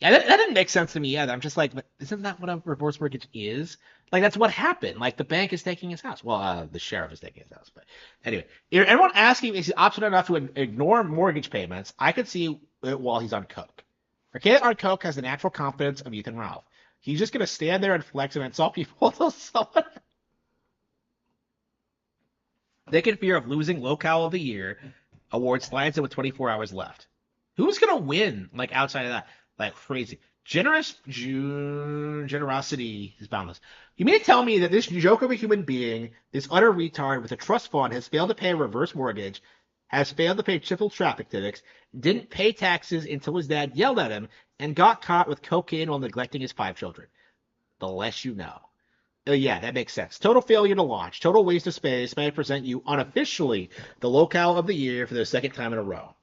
Yeah, that didn't make sense to me either. I'm just like, but isn't that what a reverse mortgage is? Like, that's what happened. Like, the bank is taking his house. Well, the sheriff is taking his house. But anyway, everyone asking is he obstinate enough to ignore mortgage payments? I could see it while he's on coke. Rekieta on coke has the natural confidence of Ethan Ralph. He's just gonna stand there and flex and insult people until someone they can fear of losing locale of the year award slides in with 24 hours left. Who's gonna win? Like outside of that, like crazy. Generosity is boundless. You mean to tell me that this joke of a human being, this utter retard with a trust fund, has failed to pay a reverse mortgage, has failed to pay triple traffic tickets, didn't pay taxes until his dad yelled at him, and got caught with cocaine while neglecting his 5 children? The less you know. Yeah, that makes sense. Total failure to launch. Total waste of space. May I present you unofficially the locale of the year for the second time in a row?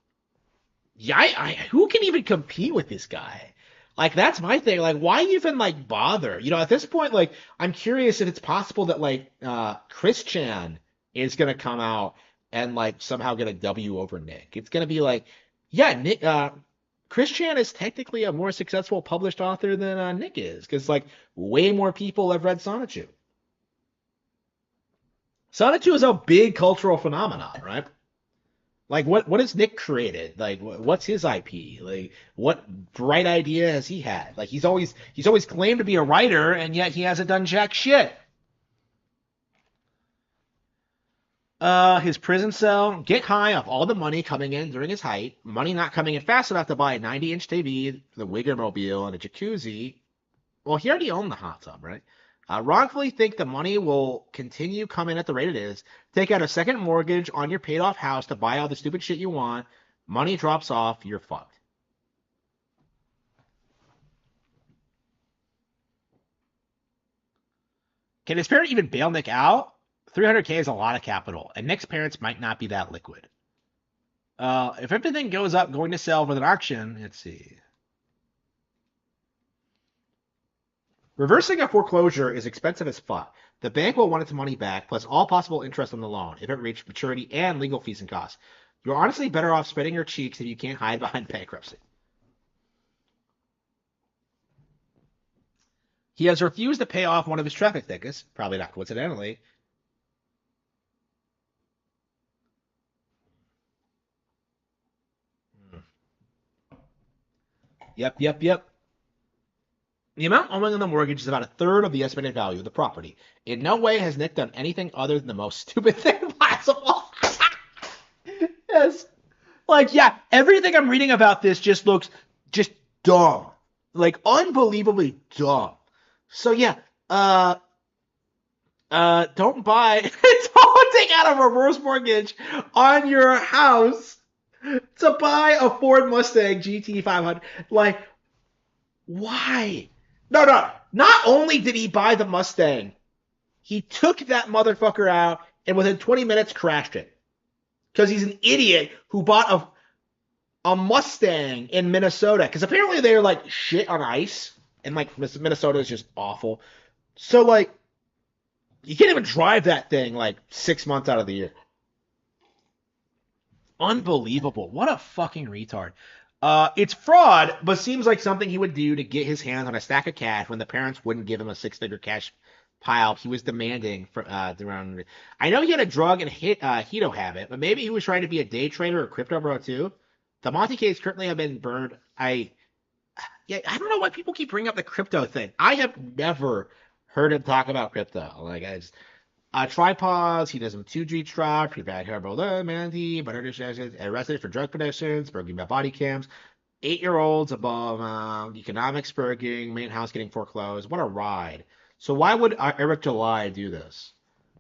Yeah, who can even compete with this guy? Like, that's my thing. Like, why even like bother? You know, at this point, like, I'm curious if it's possible that like Chris Chan is gonna come out and like somehow get a W over Nick. It's gonna be like, yeah, Nick. Chris Chan is technically a more successful published author than Nick is, because like way more people have read Sonichu. Sonichu is a big cultural phenomenon, right? Like what has Nick created? Like what's his IP? Like what bright idea has he had? Like he's always claimed to be a writer, and yet he hasn't done jack shit. His prison cell, get high off all the money coming in during his height, money not coming in fast enough to buy a 90-inch TV, the Wiggermobile, and a jacuzzi. Well, he already owned the hot tub, right? Wrongfully think the money will continue coming at the rate it is. Take out a second mortgage on your paid off house to buy all the stupid shit you want. Money drops off, you're fucked. Can his parent even bail Nick out? 300K is a lot of capital, and Nick's parents might not be that liquid. If everything goes up, going to sell with an auction, let's see. Reversing a foreclosure is expensive as fuck. The bank will want its money back, plus all possible interest on the loan, if it reached maturity and legal fees and costs. You're honestly better off spreading your cheeks if you can't hide behind bankruptcy. He has refused to pay off one of his traffic tickets, probably not coincidentally. Yep. The amount owing on the mortgage is about a third of the estimated value of the property. In no way has Nick done anything other than the most stupid thing possible. Yes. Like, yeah, everything I'm reading about this just looks just dumb. Like, unbelievably dumb. So, yeah, don't buy, don't take out a reverse mortgage on your house to buy a Ford Mustang GT 500. Like, why? No. Not only did he buy the Mustang, he took that motherfucker out and within 20 minutes crashed it. Because he's an idiot who bought a Mustang in Minnesota. Because apparently they're like shit on ice. And like Minnesota is just awful. So like, you can't even drive that thing like 6 months out of the year. Unbelievable. What a fucking retard. It's fraud, but seems like something he would do to get his hands on a stack of cash when the parents wouldn't give him a six-figure cash pile he was demanding for around. I know he had a drug and Hito habit, but maybe he was trying to be a day trader or crypto bro too. The Monte case currently have been burned. I don't know why people keep bringing up the crypto thing. I have never heard him talk about crypto. Like I just tripods, he does some 2G trap, he bad hair, manatee, but arrested for drug possessions, burging by body cams, 8-year-olds above, economics burging, main house getting foreclosed. What a ride. So why would Eric July do this?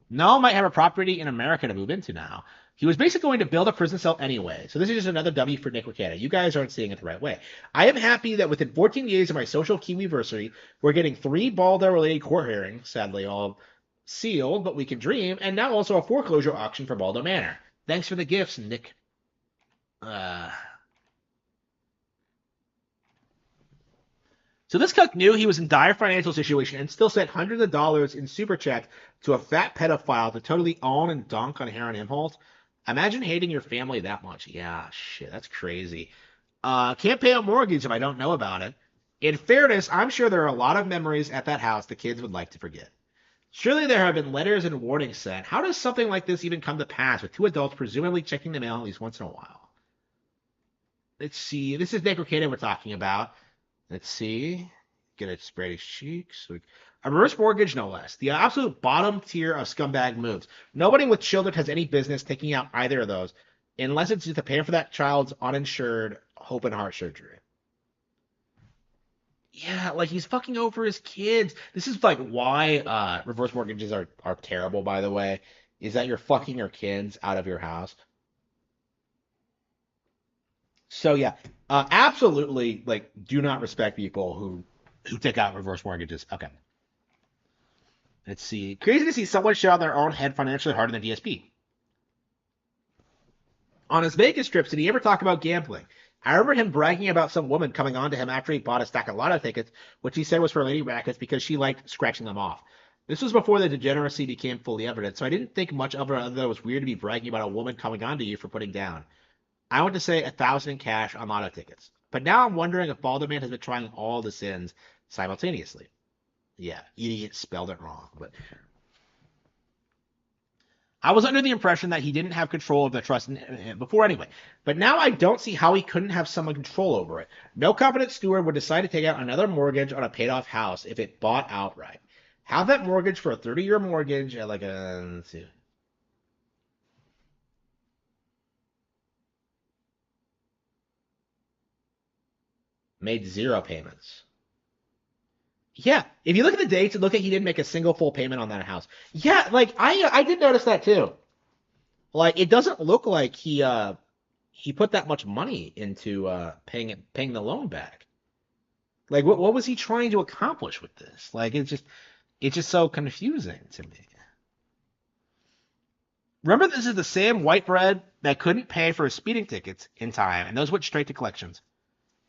No, might have a property in America to move into now. He was basically going to build a prison cell anyway. So this is just another W for Nick Rekieta. You guys aren't seeing it the right way. I am happy that within 14 days of my social Kiwiversary, we're getting 3 Baldo-related court hearings, sadly all sealed, but we can dream, and now also a foreclosure auction for Baldo Manor. Thanks for the gifts, Nick. So this cuck knew he was in dire financial situation and still sent hundreds of dollars in super chat to a fat pedophile to totally own and dunk on Harman Imholt. Imagine hating your family that much. Yeah, shit, that's crazy. Can't pay a mortgage if I don't know about it. In fairness, I'm sure there are a lot of memories at that house the kids would like to forget. Surely there have been letters and warnings sent. How does something like this even come to pass with two adults presumably checking the mail at least once in a while? Let's see. This is Nick Rekieta we're talking about. Let's see. Get it spread his cheeks. A reverse mortgage, no less. The absolute bottom tier of scumbag moves. Nobody with children has any business taking out either of those, unless it's to pay for that child's uninsured open heart surgery. Yeah, like he's fucking over his kids. This is like why reverse mortgages are terrible, by the way, is that you're fucking your kids out of your house. So yeah, absolutely like do not respect people who take out reverse mortgages. Okay. Let's see. Crazy to see someone shit on their own head financially harder than DSP. On his Vegas trips, did he ever talk about gambling? I remember him bragging about some woman coming on to him after he bought a stack of lotto tickets, which he said was for lady rackets because she liked scratching them off. This was before the degeneracy became fully evident, so I didn't think much of it other than it was weird to be bragging about a woman coming on to you for putting down. I want to say 1,000 in cash on lotto tickets. But now I'm wondering if Balderman has been trying all the sins simultaneously. Yeah, idiot spelled it wrong, but I was under the impression that he didn't have control of the trust before anyway, but now I don't see how he couldn't have some control over it. No competent steward would decide to take out another mortgage on a paid off house if it bought outright. Have that mortgage for a 30-year mortgage at like a, let's see, made zero payments. Yeah, if you look at the dates and look at he didn't make a single full payment on that house. Yeah, like I did notice that too. Like it doesn't look like he put that much money into paying the loan back. Like what was he trying to accomplish with this? Like it's just so confusing to me. Remember, this is the same white bread that couldn't pay for his speeding tickets in time, and those went straight to collections.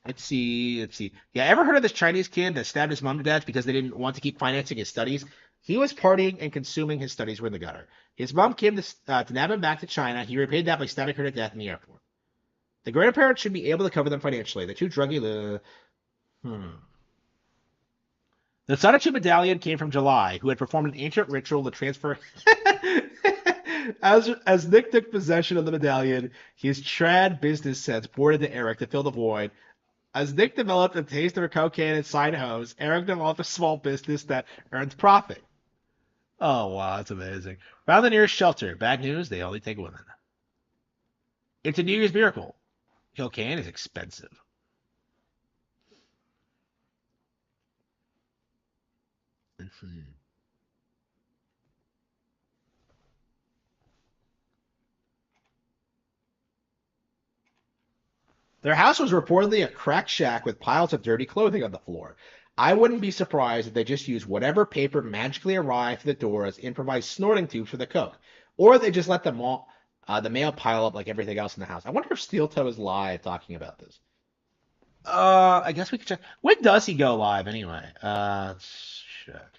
Let's see, let's see. Yeah, ever heard of this Chinese kid that stabbed his mom to death because they didn't want to keep financing his studies? He was partying and consuming his studies were in the gutter. His mom came to nab him back to China. He repaid that by stabbing her to death in the airport. The grandparents should be able to cover them financially. The two druggy. Hmm. The Sonichu medallion came from July, who had performed an ancient ritual to transfer. As Nick took possession of the medallion, his trad business sense poured into Eric to fill the void. As Nick developed a taste for cocaine and side hose, Eric developed a small business that earns profit. Oh wow, that's amazing. Found the nearest shelter. Bad news, they only take women. It's a New Year's miracle. Cocaine is expensive. Their house was reportedly a crack shack with piles of dirty clothing on the floor. I wouldn't be surprised if they just used whatever paper magically arrived through the door as improvised snorting tubes for the coke, or they just let the mail pile up like everything else in the house. I wonder if Steel Toe is live talking about this. I guess we could check. When does he go live anyway? Let's check.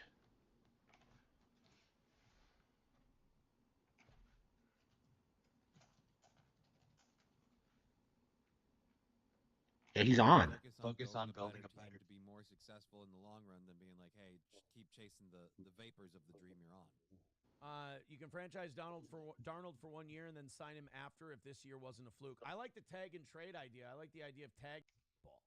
Yeah, he's on. Focus on building a better to be more successful in the long run than being like, hey, just keep chasing the vapors of the dream you're on. You can franchise Darnold for 1 year and then sign him after if this year wasn't a fluke. I like the tag and trade idea. I like the idea of tag ball.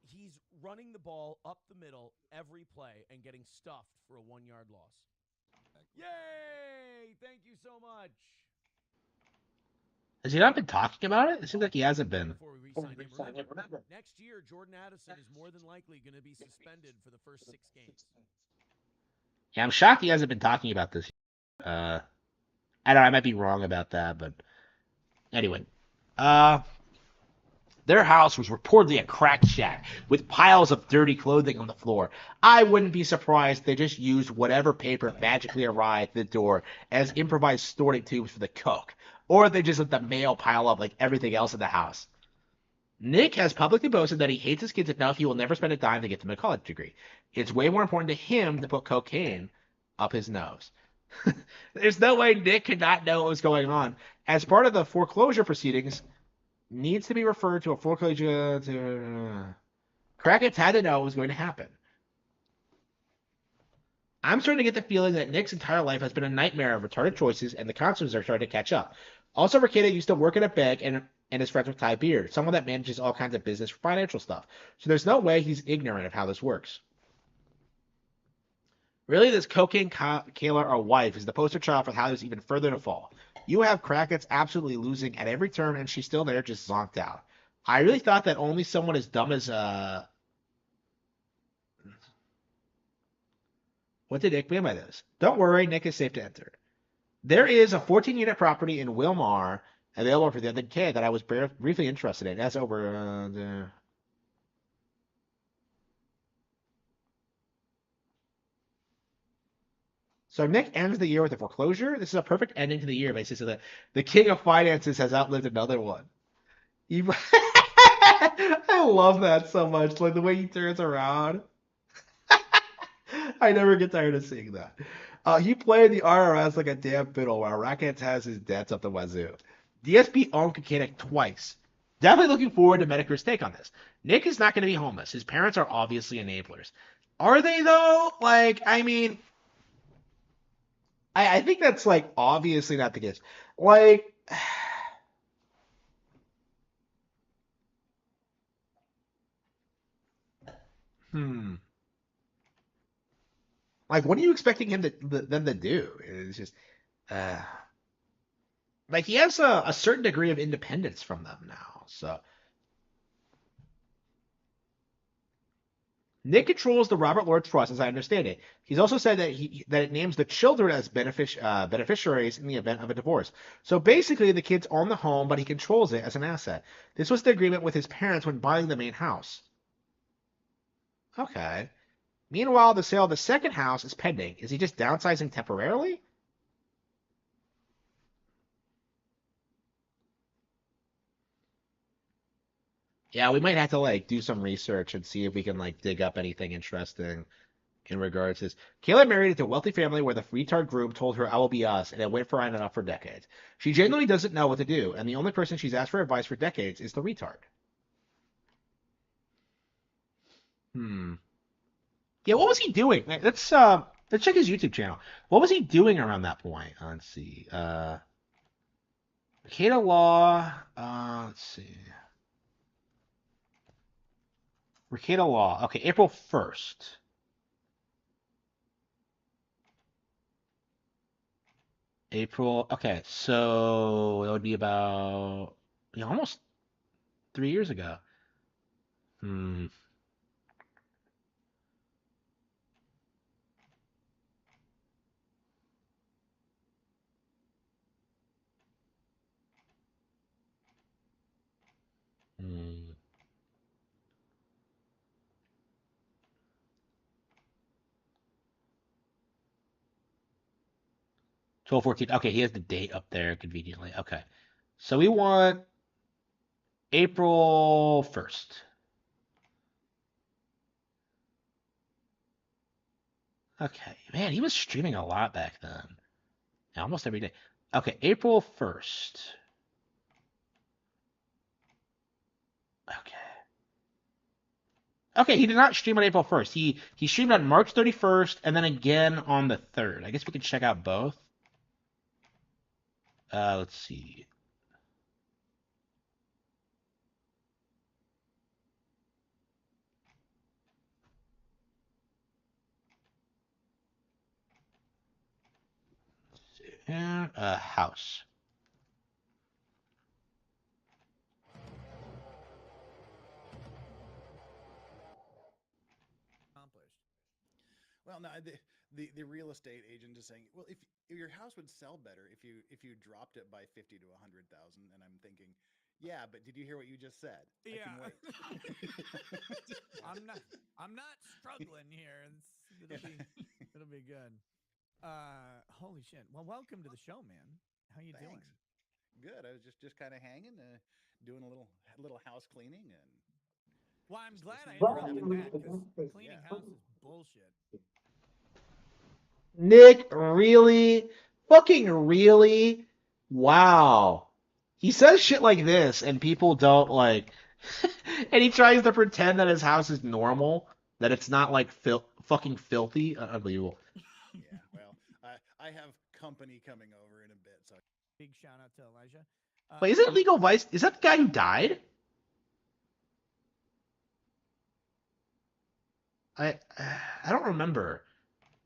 He's running the ball up the middle every play and getting stuffed for a 1 yard loss. Yay! Thank you so much. Has he not been talking about it? It seems like he hasn't been. Before we re-sign him. Remember, next year, Jordan Addison is more than likely going to be suspended for the first 6 games. Yeah, I'm shocked he hasn't been talking about this. I don't know, I might be wrong about that, but anyway. Their house was reportedly a crack shack with piles of dirty clothing on the floor. I wouldn't be surprised if they just used whatever paper magically arrived at the door as improvised snorting tubes for the coke, or they just let the mail pile up like everything else in the house. Nick has publicly boasted that he hates his kids enough he will never spend a dime to get them a college degree. It's way more important to him to put cocaine up his nose. There's no way Nick could not know what was going on. As part of the foreclosure proceedings, needs to be referred to a foreclosure. Crackett's had to know it was going to happen. I'm starting to get the feeling that Nick's entire life has been a nightmare of retarded choices, and the consequences are starting to catch up. Also, Rekieta used to work at a bank and is friends with Ty Beard, someone that manages all kinds of business financial stuff. So there's no way he's ignorant of how this works. Really, this cocaine killer or wife is the poster child for how there's even further to fall. You have Crackett's absolutely losing at every turn, and she's still there, just zonked out. I really thought that only someone as dumb as What did Nick mean by this? Don't worry, Nick is safe to enter. There is a 14-unit property in Wilmar available for the other kid that I was briefly interested in. That's over. So Nick ends the year with a foreclosure. This is a perfect ending to the year, basically. So the king of finances has outlived another one. I love that so much. Like the way he turns around. I never get tired of seeing that. He played the RRS like a damn fiddle while Rackets has his debts up the wazoo. DSP owned Kakenik twice. Definitely looking forward to Medicare's take on this. Nick is not going to be homeless. His parents are obviously enablers. Are they, though? Like, I mean, I think that's, like, obviously not the case. Like, hmm. Like, what are you expecting them to do? It's just, uh, like, he has a certain degree of independence from them now. So, Nick controls the Robert Lord Trust, as I understand it. He's also said that it names the children as beneficiaries in the event of a divorce. So basically, the kids own the home, but he controls it as an asset. This was the agreement with his parents when buying the main house. Okay. Meanwhile, the sale of the second house is pending. Is he just downsizing temporarily? Yeah, we might have to like do some research and see if we can like dig up anything interesting in regards to this. Kayla married into a wealthy family where the retard groom told her, I will be us, and it went for on and off for decades. She genuinely doesn't know what to do, and the only person she's asked for advice for decades is the retard. Hmm. Yeah, what was he doing? Let's check his YouTube channel. What was he doing around that point? Let's see. Rekieta Law. Let's see. Rekieta Law. Okay, April 1st. April. Okay, so it would be about almost 3 years ago. Hmm. Hmm. 12/14. Okay, he has the date up there conveniently. Okay. So we want April 1st. Okay. Man, he was streaming a lot back then. Almost every day. Okay, April 1st. Okay. Okay, he did not stream on April 1st. He streamed on March 31st and then again on the 3rd. I guess we can check out both. Let's see. House. Accomplished. Well, no, the real estate agent is saying, well, if your house would sell better if you dropped it by 50 to 100,000, and I'm thinking, yeah, but did you hear what you just said? Yeah. I can wait. I'm not struggling here. It'll be good. Holy shit. Well, welcome to the show, man. How you doing? Good. I was just kind of hanging, doing a little house cleaning, and well, I'm glad I interrupted that because cleaning house is bullshit. Nick, really? Fucking really? Wow. he says shit like this, and people don't like, and he tries to pretend that his house is normal, that it's not like fucking filthy. Unbelievable. Yeah, well, I have company coming over in a bit, so Big shout out to Elijah. Wait, is it Legal Vice? Is that the guy who died? I I don't remember.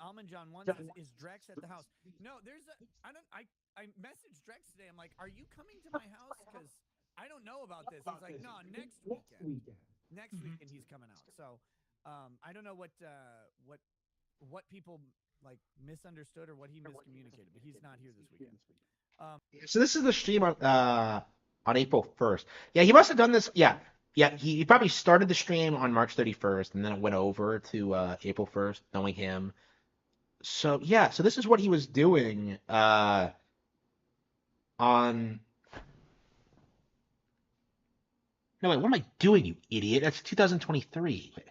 Almond John 1 says, "Is Drex at the house?" No, there's a. I don't. I messaged Drex today. I'm like, "Are you coming to my house?" Because I don't know about this. He's like, "No, next weekend. Next weekend he's coming out." So, I don't know what people like misunderstood or what he miscommunicated, but he's not here this weekend. So this is the stream on April 1st. Yeah, he must have done this. Yeah. Yeah, he probably started the stream on March 31st and then it went over to April 1st, knowing him. So yeah, so this is what he was doing on No wait, what am I doing, you idiot? That's 2023. Wait.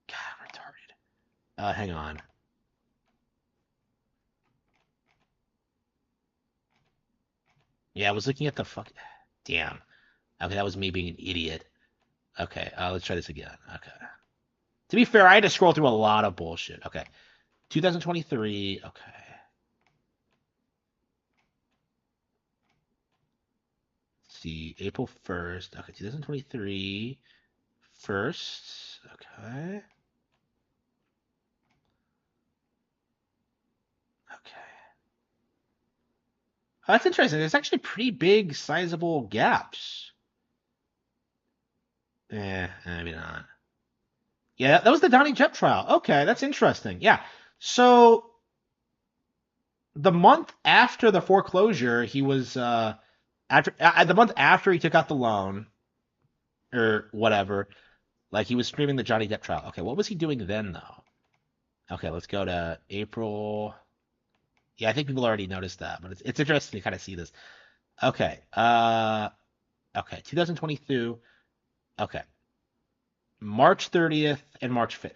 God, I'm retarded. Hang on. Yeah, I was looking at the fuck. Damn. Okay, that was me being an idiot. Okay, let's try this again. Okay. To be fair, I had to scroll through a lot of bullshit. Okay. 2023. Okay. Let's see. April 1st. Okay, 2023. First. Okay. Okay. Oh, that's interesting. There's actually pretty big, sizable gaps. Maybe not. Yeah, that was the Donnie Jep trial. Okay, that's interesting. Yeah. So the month after the foreclosure, he was after the month after he took out the loan or whatever, like he was streaming the Johnny Depp trial. Okay, what was he doing then though? Okay, let's go to April. Yeah, I think people already noticed that, but it's interesting to kind of see this. Okay. Okay, 2022. Okay. March 30th and March 5th.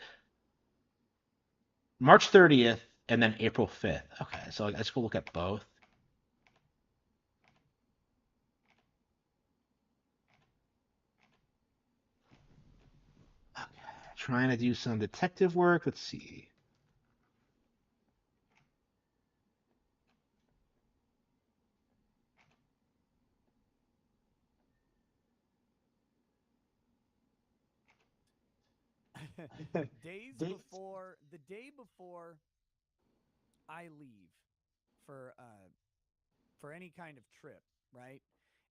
March 30th and then April 5th. Okay, so let's go look at both. Okay, trying to do some detective work. Let's see. The day before I leave for any kind of trip, right,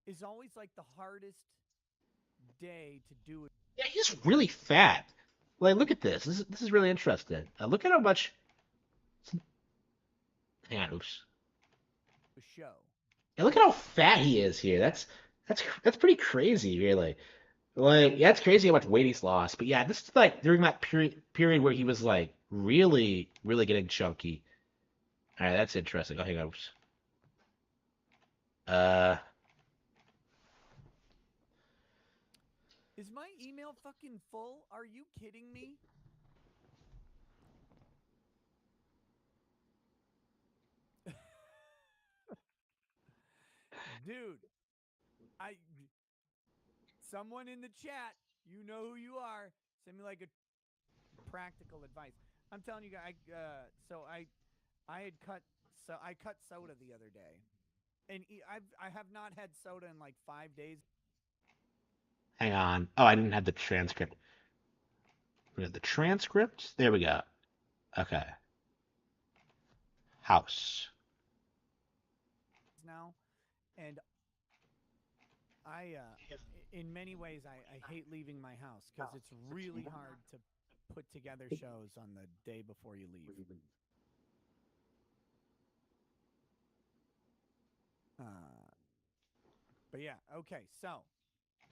is always like the hardest day to do Yeah, he's really fat. Like, look at this. This is really interesting. Look at how much. Hang on, oops. a show. Yeah, look at how fat he is here. That's pretty crazy, really. Like, yeah, it's crazy how much weight he's lost. But yeah, this is like during that period where he was like really, really getting chunky. All right, that's interesting. Oh, hang on. Oops. Uh, Is my email fucking full? Are you kidding me? Dude, I someone in the chat, you know who you are. Send me like a practical advice. I'm telling you guys, so I had cut so I cut soda the other day, and I have not had soda in like 5 days. hang on. Oh, I didn't have the transcript. We have the transcript. There we go. Okay. House. Now, and in many ways, I hate leaving my house because it's really hard to put together shows on the day before you leave. But yeah, okay. So,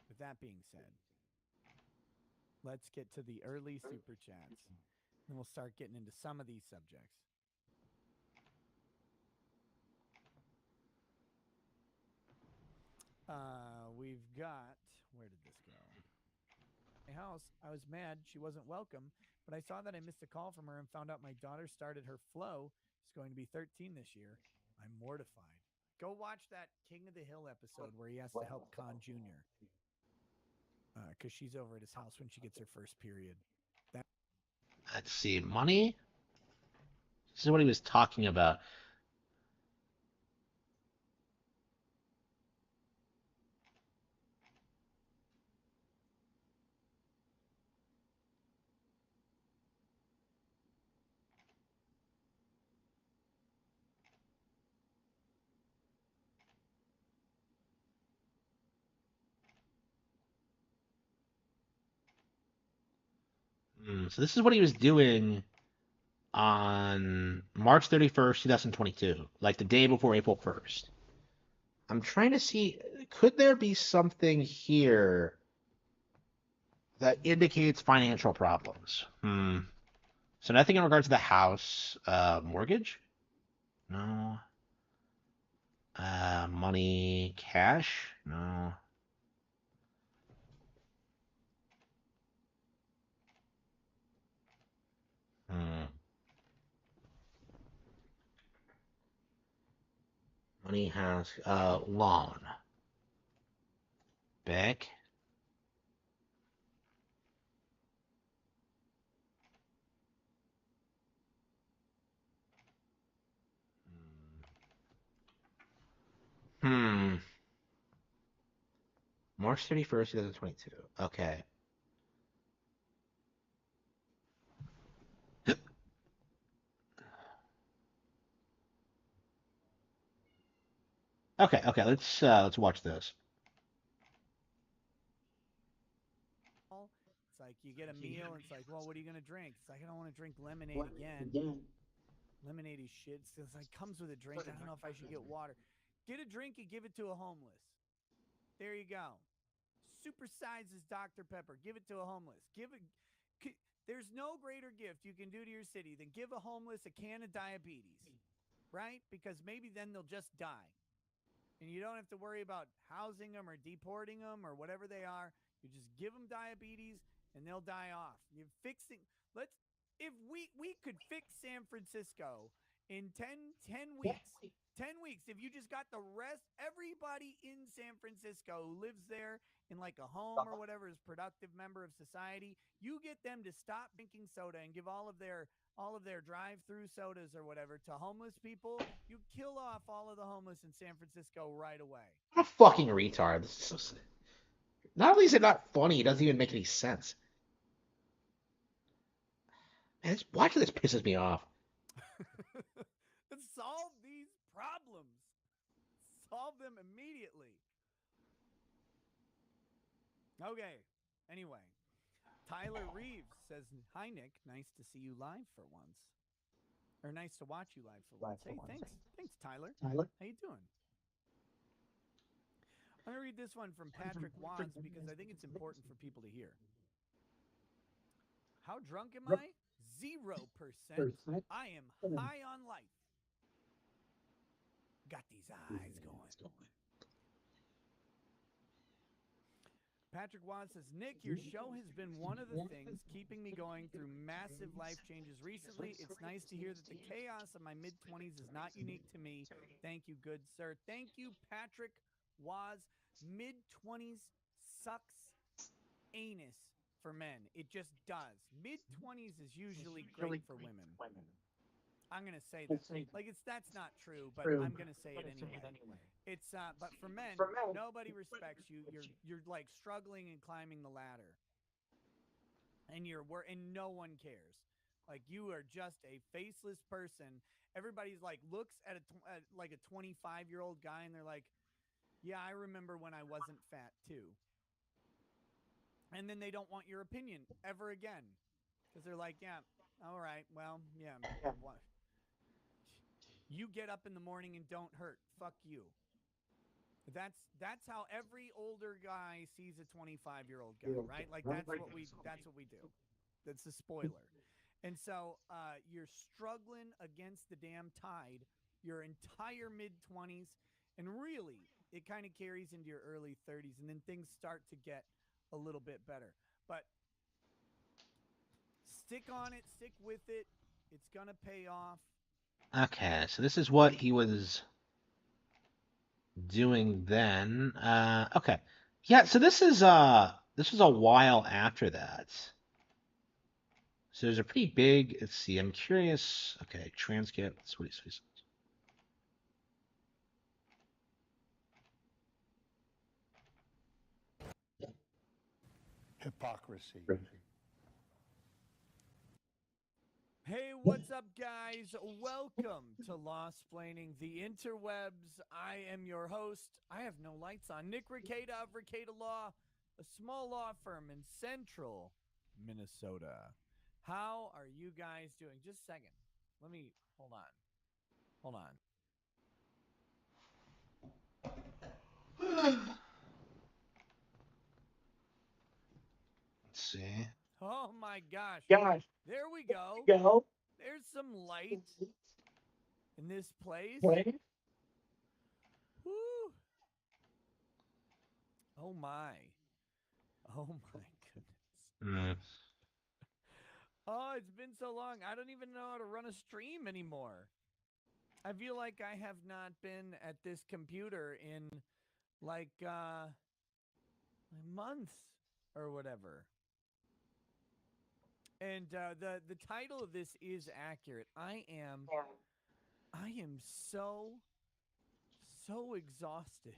with that being said, let's get to the early super chats, and we'll start getting into some of these subjects. We've got, where did this go? My house, I was mad she wasn't welcome, but I saw that I missed a call from her and found out my daughter started her flow. She's going to be 13 this year. I'm mortified. Go watch that King of the Hill episode where he has to help Khan Jr. Because she's over at his house when she gets her first period. Let's see. Money? This is what he was talking about. So this is what he was doing on March 31st, 2022, like the day before April 1st. I'm trying to see, could there be something here that indicates financial problems? So nothing in regards to the house. Mortgage? No. Money, cash? No. Hmm. Money, house, loan. Bank? Hmm. March 31st, 2022. Okay. Okay, let's watch this. It's like you get a meal, and it's like, well, what are you gonna drink? It's like I don't want to drink lemonade again. Lemonade is shit. It's like comes with a drink. I don't know if I should get water. Get a drink and give it to a homeless. There you go. Supersizes Dr. Pepper. Give it to a homeless. There's no greater gift you can do to your city than give a homeless a can of diabetes, right? Because maybe then they'll just die. And you don't have to worry about housing them or deporting them or whatever they are. You just give them diabetes and they'll die off. You're fixing. If we could fix San Francisco in 10 weeks. 10 weeks. If you just got everybody in San Francisco who lives there in like a home or whatever is productive member of society, you get them to stop drinking soda and give all of their drive-through sodas or whatever to homeless people, you kill off all of the homeless in San Francisco right away. What a fucking retard. This is so... Not only is it not funny, it doesn't even make any sense. Man, watching this pisses me off. Solve these problems. Solve them immediately. Okay. Anyway, Tyler Reeves says, "Hi Nick, nice to see you live for once, or nice to watch you live for once." Hey, thanks, Tyler. How you doing? I'm gonna read this one from Patrick Watts because I think it's important for people to hear. How drunk am I? 0%. I am high on life. Got these eyes going. Patrick Watts says, Nick, your show has been one of the things keeping me going through massive life changes recently. It's nice to hear that the chaos of my mid-20s is not unique to me. Thank you, good sir. Thank you, Patrick Watts. Mid-20s sucks anus for men. It just does. Mid-20s is usually great for women. I'm gonna say that. That's not true, but I'm gonna say it anyway. It's but for men, nobody respects you. You're like struggling and climbing the ladder, and and no one cares. Like you are just a faceless person. Everybody's like looks at like a 25-year-old guy, and they're like, "Yeah, I remember when I wasn't fat too." And then they don't want your opinion ever again because they're like, "Yeah, all right, well, yeah, what?" You get up in the morning and don't hurt. Fuck you. That's how every older guy sees a 25-year-old guy, right? Like that's what we do. That's the spoiler. And so you're struggling against the damn tide your entire mid-20s, and really it kind of carries into your early 30s, and then things start to get a little bit better. But stick on it, stick with it. It's gonna pay off. Okay, so this is what he was doing then. Okay. Yeah, so this was a while after that. So there's a pretty big, let's see, I'm curious. Okay, transcript. That's what he's saying. Hypocrisy. Hey, what's up, guys? Welcome to Law Splaining the Interwebs. I am your host. I have no lights on. Nick Rekieta of Rekieta Law, a small law firm in central Minnesota. How are you guys doing? Just a second. Let me hold on. Hold on. Let's see. Oh my gosh. Gosh. There we go. Go. There's some light in this place. Play. Woo. Oh my. Oh my goodness. Oh, it's been so long. I don't even know how to run a stream anymore. I feel like I have not been at this computer in like months or whatever. And the title of this is accurate. I am so exhausted.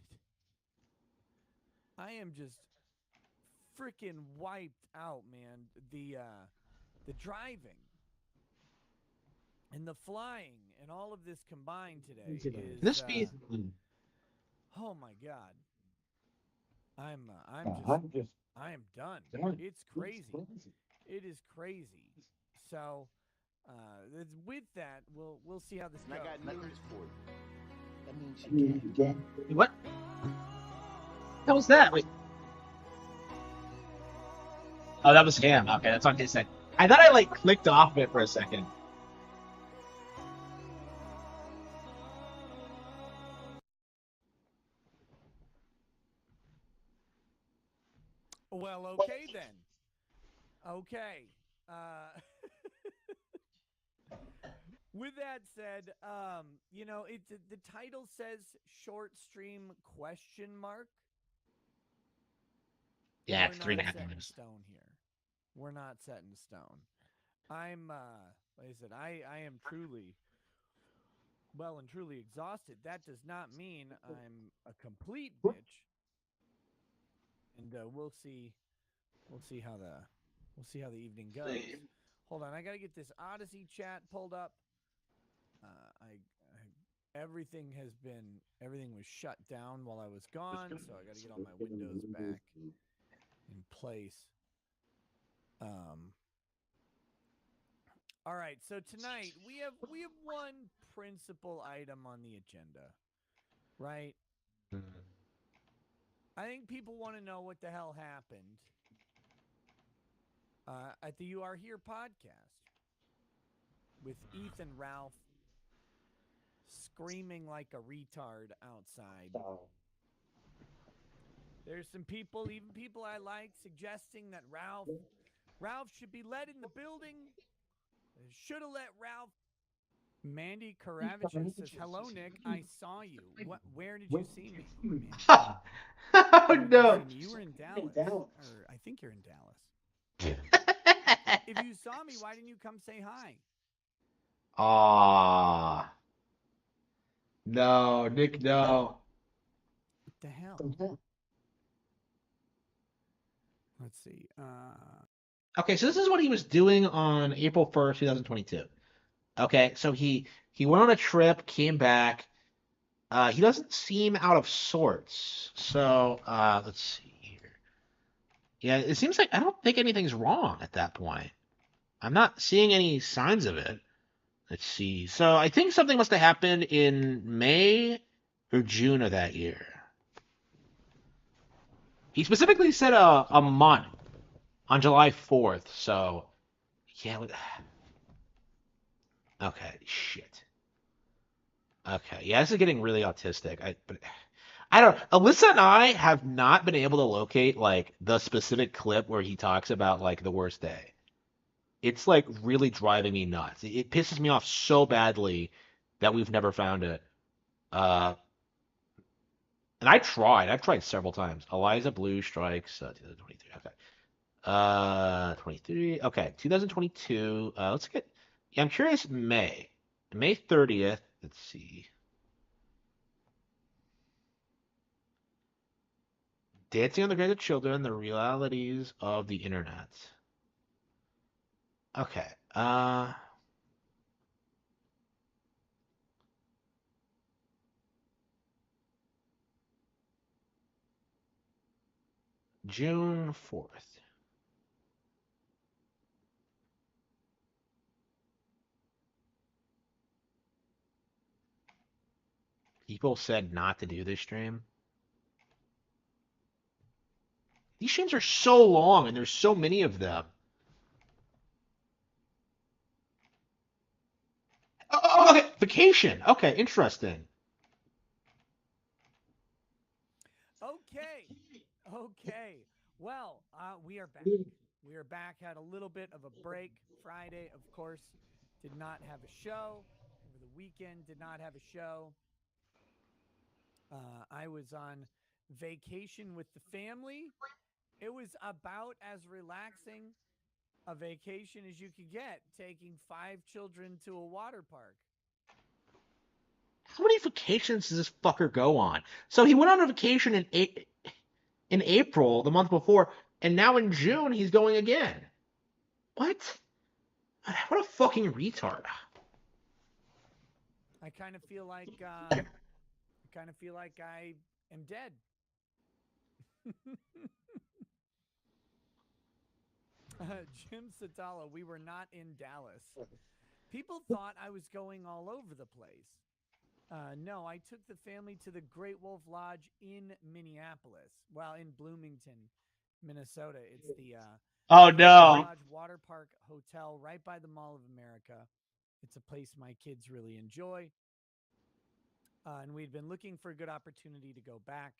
I am just freaking wiped out, man. The driving and the flying and all of this combined today is This be oh my god. I am done. It's crazy. It is crazy. So with that, we'll see how this goes. I got news for you. That means you can. what? What was that? Wait. Oh, that was him. Okay, that's on his side. I thought I like clicked off of it for a second. Well, okay then. Okay. With that said, you know, the title says short stream question mark. Yeah, We're it's 3.5 not set in minutes. stone here. We're not set in stone. I'm like I said, I am truly well and truly exhausted. That does not mean I'm a complete bitch. And we'll see how the evening goes. Hold on, I gotta get this Odyssey chat pulled up. Everything was shut down while I was gone, so I gotta get all my windows back in place. All right, so tonight we have one principal item on the agenda, right? I think people want to know what the hell happened at the You Are Here podcast with Ethan Ralph screaming like a retard outside. There's some people, even people I like, suggesting that Ralph should be let in the building. Should have let Ralph. Mandy Karavichus says, "Hello, Nick. I saw you. Where did you see me?" Oh no! You were in Dallas, or I think you're in Dallas. If you saw me, why didn't you come say hi? No, Nick, no. What the hell? Let's see. Okay, so this is what he was doing on April 1st, 2022. Okay, so he went on a trip, came back. He doesn't seem out of sorts. So, let's see here. Yeah, it seems like I don't think anything's wrong at that point. I'm not seeing any signs of it. Let's see. So I think something must have happened in May or June of that year. He specifically said a month on July 4th. So, yeah. Okay, shit. Okay, yeah, this is getting really autistic. But I don't. Alyssa and I have not been able to locate like the specific clip where he talks about like the worst day. It's like really driving me nuts. It pisses me off so badly that we've never found it. Uh, And I tried. I've tried several times. Eliza Blue strikes 2023. Okay. 23. Okay. 2022. Let's get. Yeah, I'm curious. May 30th. Let's see. Dancing on the Grave of Children: The Realities of the Internet. Okay. June 4th. People said not to do this stream. These streams are so long and there's so many of them. Oh, okay. Vacation. Okay, interesting. Okay. Well, we are back. We are back. Had a little bit of a break. Friday, of course, did not have a show. Over the weekend, did not have a show. I was on vacation with the family. It was about as relaxing a vacation as you could get, taking 5 children to a water park. How many vacations does this fucker go on? So he went on a vacation in April, the month before, and now in June he's going again. What? What a fucking retard. I kind of feel like I am dead. Jim Satala, we were not in Dallas. People thought I was going all over the place. No, I took the family to the Great Wolf Lodge in Minneapolis. Well, in Bloomington, Minnesota. It's the Oh Great no. Wolf Lodge Water Park Hotel right by the Mall of America. It's a place my kids really enjoy. And we'd been looking for a good opportunity to go back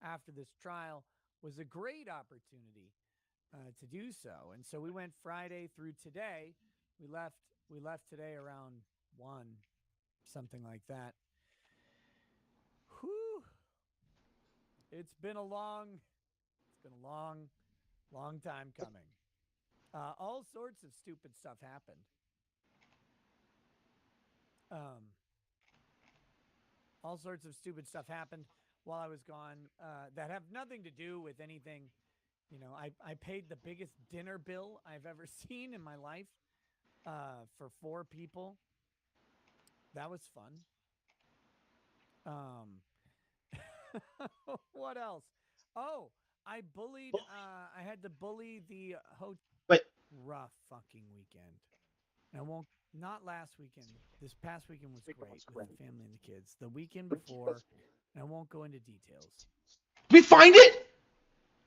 after this trial. Was a great opportunity to do so. And so we went Friday through today. We left today around 1, something like that. Whew. It's been a long time coming. All sorts of stupid stuff happened. All sorts of stupid stuff happened while I was gone that have nothing to do with anything. You know, I paid the biggest dinner bill I've ever seen in my life for 4 people. That was fun. What else? Oh, I had to bully the hotel. Wait. Rough fucking weekend. Not last weekend. This past weekend was great with the family and the kids. The weekend before, and I won't go into details. Did we find it?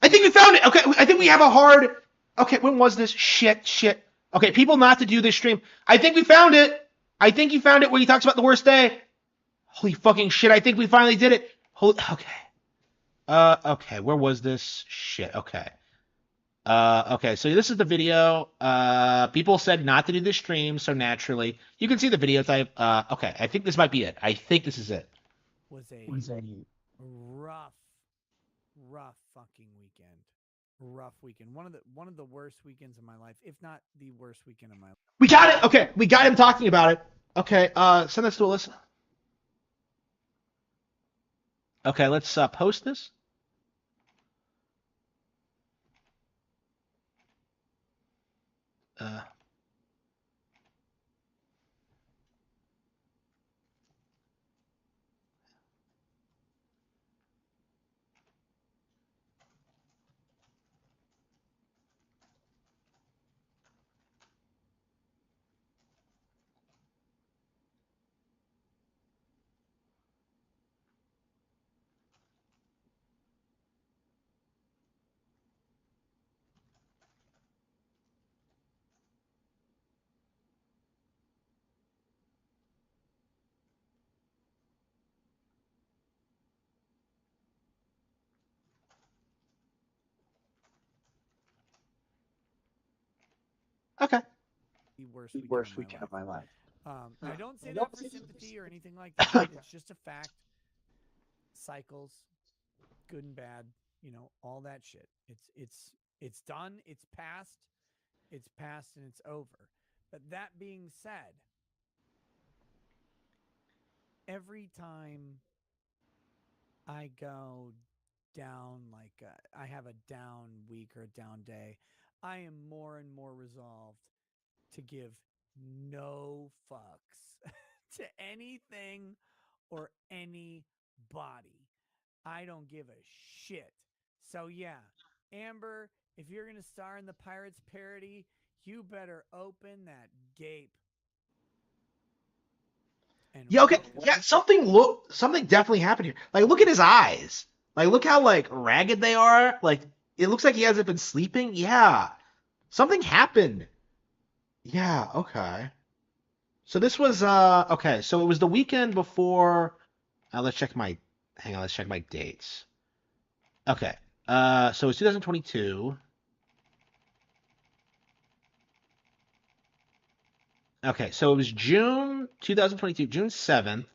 I think we found it. Okay, I think we have a hard. Okay, when was this? Shit. Okay, people not to do this stream. I think we found it. I think you found it where he talks about the worst day. Holy fucking shit, I think we finally did it. Okay. Okay, where was this? Shit, okay. Okay, so this is the video. People said not to do this stream, so naturally. You can see the video type. Okay, I think this might be it. I think this is it. Was a rough fucking weekend. Rough weekend. One of the worst weekends of my life, if not the worst weekend of my life. We got it. Okay, we got him talking about it. Okay, send this to Alyssa. Okay, let's post this. Okay. The worst weekend of my life. I don't say that for sympathy or anything like that. It's just a fact. Cycles. good and bad, you know, all that shit. It's done, it's past and it's over. But that being said, every time I go down, like I have a down week or a down day, I am more and more resolved to give no fucks to anything or anybody. I don't give a shit. So yeah, Amber, if you're gonna star in the Pirates parody, you better open that gape. And Yeah, okay. Yeah, something definitely happened here. Like, look at his eyes. Like, look how like ragged they are. Like, it looks like he hasn't been sleeping. Yeah, something happened. Yeah, okay. So this was okay. So it was the weekend before. Let's check my. Hang on. Let's check my dates. Okay. So it's 2022. Okay, so it was June 2022, June 7th,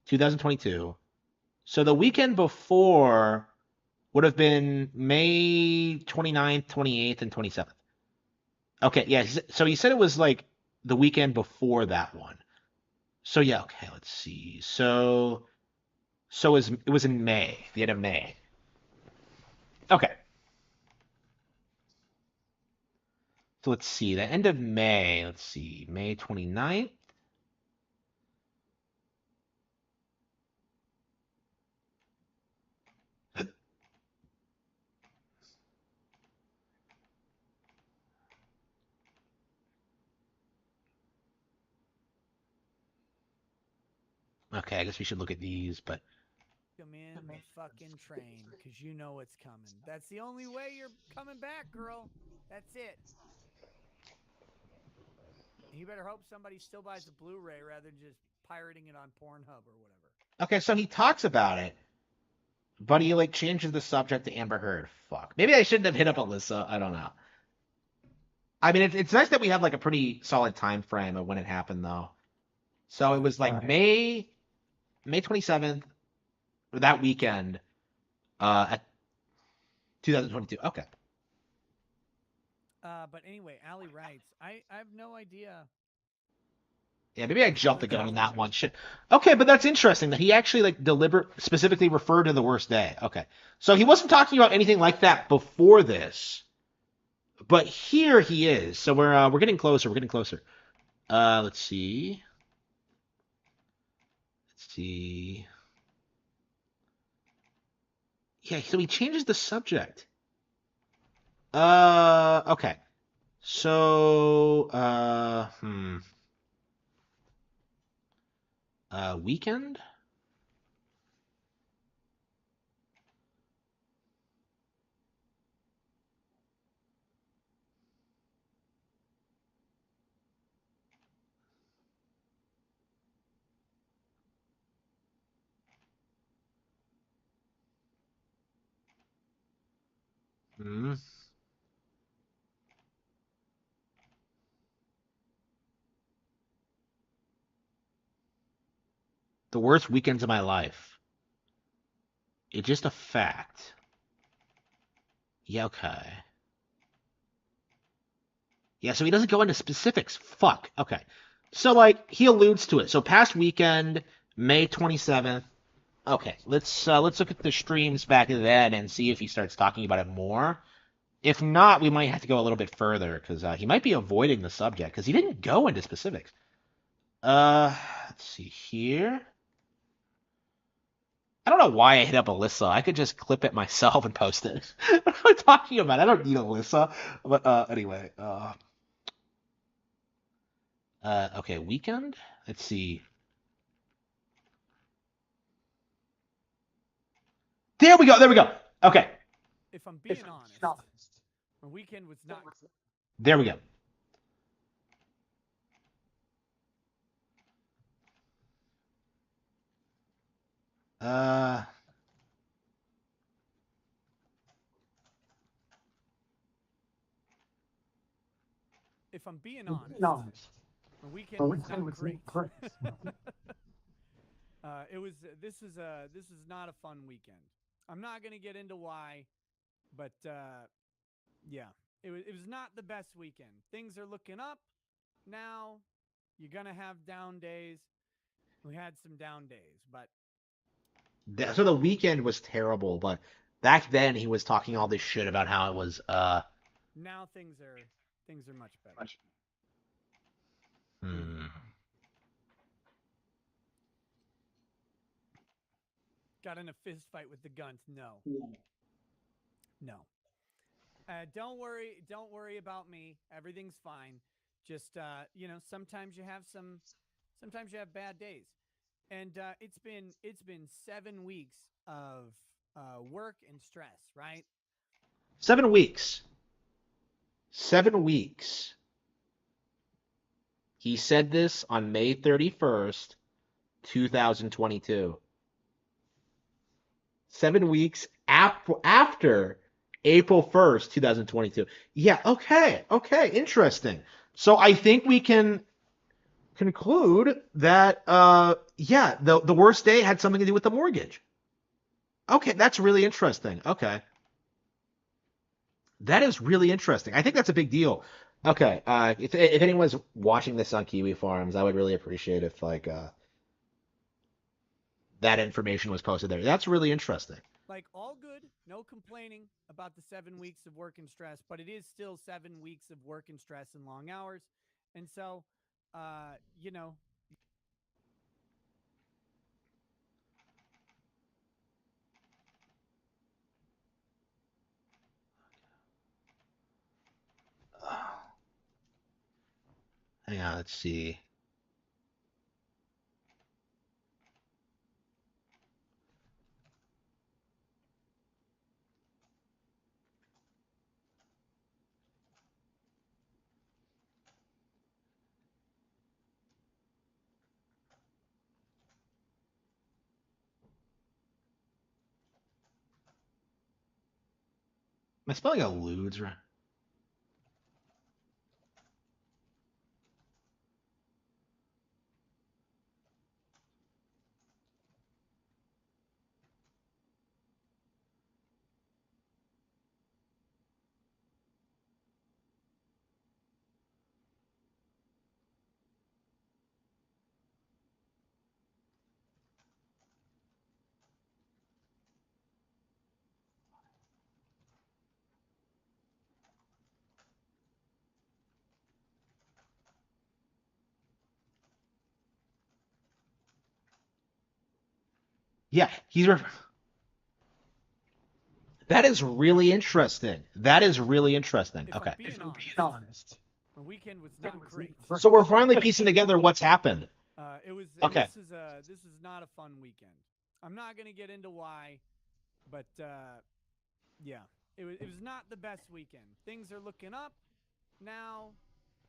2022. So the weekend before would have been May 29th, 28th, and 27th. Okay, yeah. So he said it was like the weekend before that one. So yeah, okay, let's see. So it was in May, the end of May. Okay. So let's see. The end of May, let's see. May 29th. Okay, I guess we should look at these, but come in the fucking train because you know it's coming. That's the only way you're coming back, girl. That's it. And you better hope somebody still buys a Blu-ray rather than just pirating it on Pornhub or whatever. okay, so he talks about it, but he like changes the subject to Amber Heard. Fuck. Maybe I shouldn't have hit up Alyssa. I don't know. I mean, it's nice that we have like a pretty solid time frame of when it happened, though. So it was like May 27th, or that weekend, at 2022. Okay. But anyway, Allie writes, I have no idea. Yeah, maybe I jumped the gun on that one. Shit. Okay, but that's interesting that he actually like specifically referred to the worst day. Okay. So he wasn't talking about anything like that before this, but here he is. So we're getting closer. We're getting closer. Let's see. Let's see. Yeah, so he changes the subject. Okay. So, weekend? Hmm. The worst weekends of my life. It's just a fact. Yeah, okay. Yeah, so he doesn't go into specifics. Fuck. Okay. So like he alludes to it. So past weekend, May 27th. Okay, let's look at the streams back then and see if he starts talking about it more. If not, we might have to go a little bit further because he might be avoiding the subject because he didn't go into specifics. Let's see here. I don't know why I hit up Alyssa. I could just clip it myself and post it. What am I talking about? I don't need Alyssa. But anyway, okay, weekend. Let's see. There we go. There we go. Okay. If I'm being honest, my weekend was not. There we go. If I'm being honest, my weekend was not great. It was. This is not a fun weekend. I'm not going to get into why, but yeah, it was not the best weekend. Things are looking up now. You're going to have down days. We had some down days, but So the weekend was terrible, but back then he was talking all this shit about how it was now things are much better. hmm. Got in a fist fight with the guns? No. No. Don't worry about me. Everything's fine. Just sometimes you have bad days. And it's been 7 weeks of work and stress, right? 7 weeks. 7 weeks. He said this on May 31st, 2022. 7 weeks after April 1st, 2022. Yeah, okay, interesting. So I think we can conclude that, the worst day had something to do with the mortgage. Okay, that's really interesting. Okay. That is really interesting. I think that's a big deal. Okay, if anyone's watching this on Kiwi Farms, I would really appreciate if that information was posted there. That's really interesting. Like all good, no complaining about the 7 weeks of work and stress, but it is still 7 weeks of work and stress and long hours. And so, you know, Hang on, let's see. Am I spelling alludes right? Yeah, that is really interesting. That is really interesting. if Okay. I'm being honest, the weekend was not great. So we're finally piecing together what's happened. It was. Okay. This is not a fun weekend. I'm not going to get into why, but yeah, it was not the best weekend. Things are looking up now.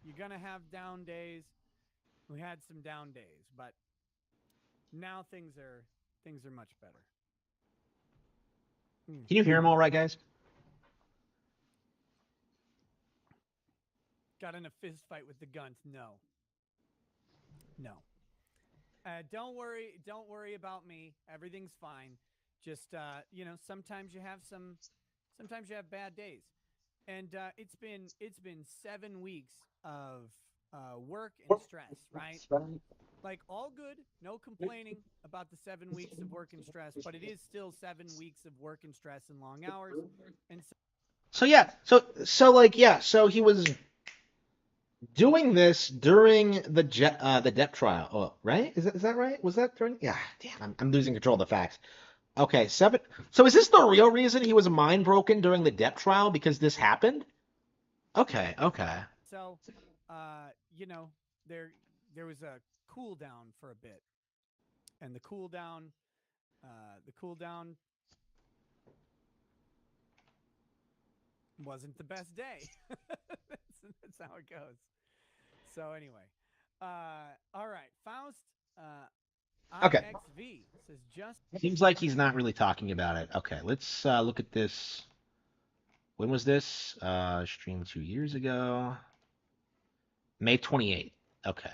You're going to have down days. We had some down days, but now things are much better. Can you hear him all right, guys? Got in a fist fight with the guns? No. No. Don't worry about me. Everything's fine. Just sometimes you have bad days. And it's been 7 weeks of work and stress, right? Like all good, no complaining about the 7 weeks of work and stress, but it is still 7 weeks of work and stress and long hours. And So he was doing this during the debt trial. Oh, right? Is that right? Was that during? Yeah. Damn, I'm losing control of the facts. Okay, 7. So is this the real reason he was mind broken during the debt trial because this happened? Okay. so, there was a cool down for a bit, and the cool down wasn't the best day. That's how it goes. So anyway, all right, Faust. Okay. IXV says just. Seems like he's not really talking about it. Okay, let's look at this. When was this? Streamed 2 years ago. May 28th. Okay.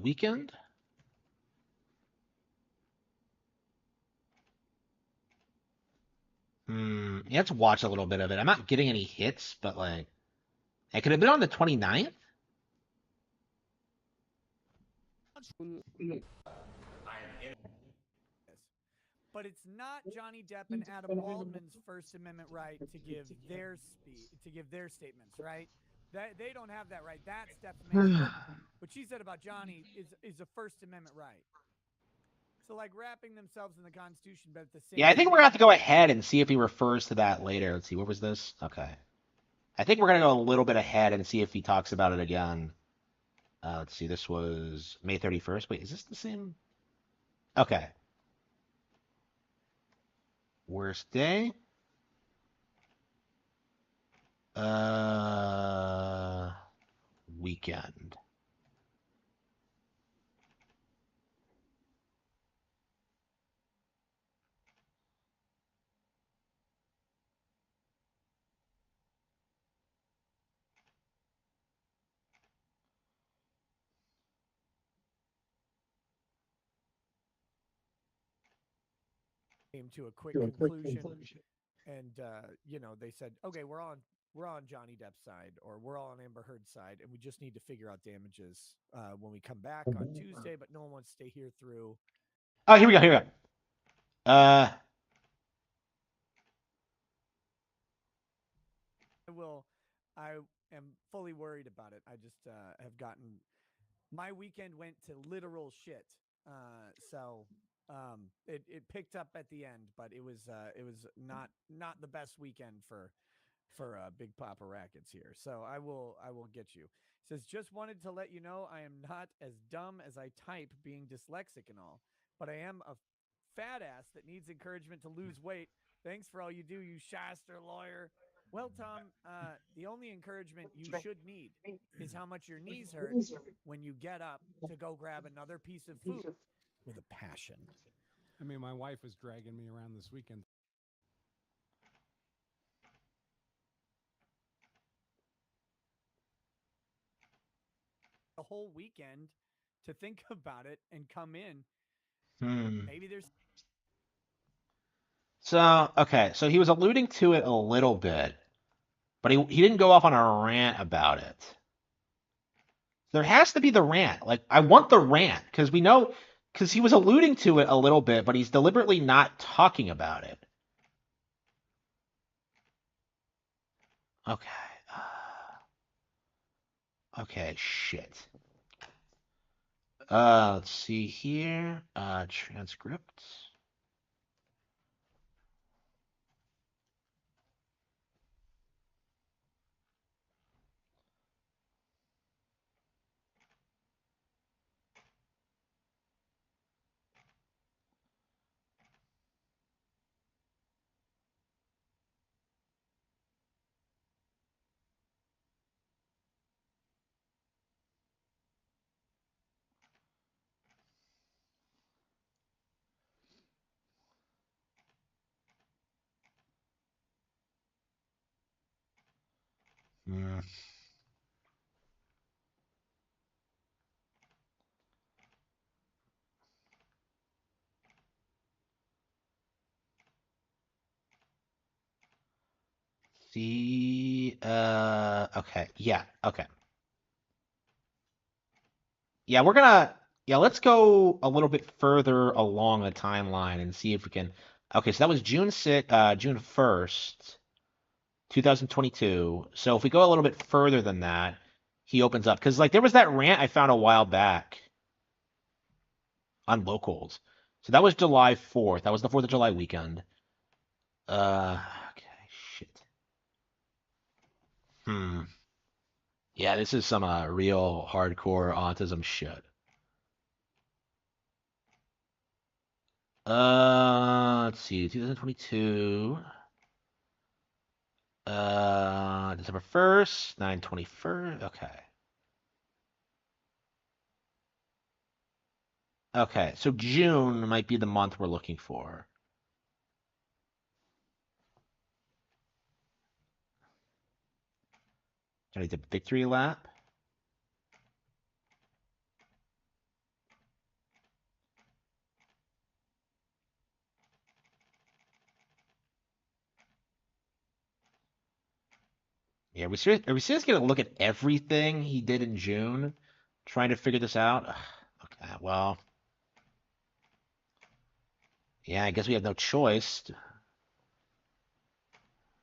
Weekend. You have to watch a little bit of it. I'm not getting any hits, but like, it could have been on the 29th. But it's not Johnny Depp and Adam Waldman's First Amendment right to give their statements, right? That they don't have that right. That's defamation. What she said about Johnny is a First Amendment right. So like wrapping themselves in the Constitution, but at the same Yeah, I think time, we're gonna have to go ahead and see if he refers to that later. Let's see, what was this? Okay. I think we're gonna go a little bit ahead and see if he talks about it again. Let's see, this was May 31st. Wait, is this the same? Okay. Worst day? Weekend. came to a quick conclusion, and they said, okay, we're on Johnny Depp's side, or we're all on Amber Heard's side, and we just need to figure out damages when we come back on Tuesday. But no one wants to stay here through. Oh, here we go. Here we go. I am fully worried about it. I just have gotten my weekend went to literal shit. So it picked up at the end, but it was not the best weekend for Big Papa Rackets here. So I will get you. It says, just wanted to let you know I am not as dumb as I type, being dyslexic and all, but I am a fat ass that needs encouragement to lose weight. Thanks for all you do, you Shaster lawyer. Well, Tom, the only encouragement you should need is how much your knees hurt when you get up to go grab another piece of food with a passion. I mean, my wife was dragging me around this weekend. The whole weekend to think about it and come in. Maybe there's. So, okay, so he was alluding to it a little bit, but he didn't go off on a rant about it. There has to be the rant. Like, I want the rant because we know, because he was alluding to it a little bit, but he's deliberately not talking about it. Okay. Okay, shit. Let's see here. Transcript. See, okay, yeah, okay. Yeah, let's go a little bit further along the timeline and see if we can. Okay, so that was June 1st, 2022. So if we go a little bit further than that, he opens up because like there was that rant I found a while back on locals. So that was July 4th. That was the 4th of July weekend. Okay, shit. Yeah, this is some real hardcore autism shit. Let's see, 2022. December 1st, 9/21. Okay. Okay, so June might be the month we're looking for. I need the victory lap. Yeah, are we seriously gonna look at everything he did in June, trying to figure this out? Ugh, okay, well, yeah, I guess we have no choice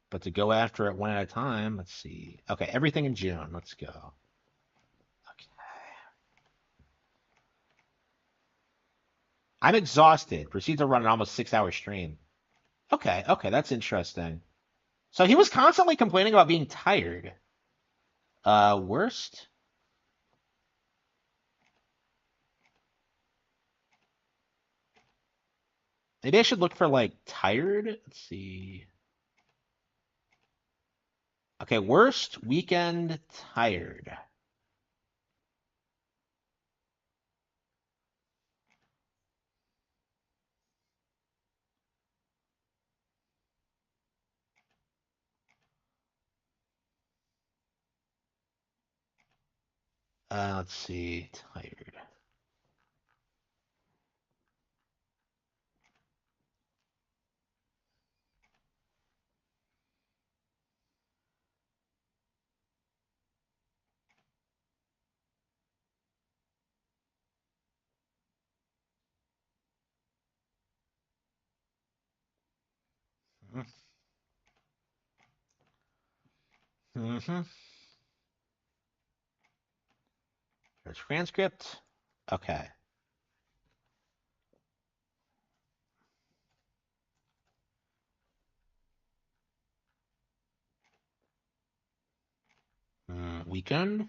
but to go after it one at a time. Let's see. Okay, everything in June. Let's go. Okay. I'm exhausted. Proceed to run an almost 6-hour stream. Okay, okay, that's interesting. So he was constantly complaining about being tired. Worst? Maybe I should look for like tired. Let's see. Okay, worst weekend tired. Let's see. Tired. Mm-hmm. There's transcript. Okay. Weekend.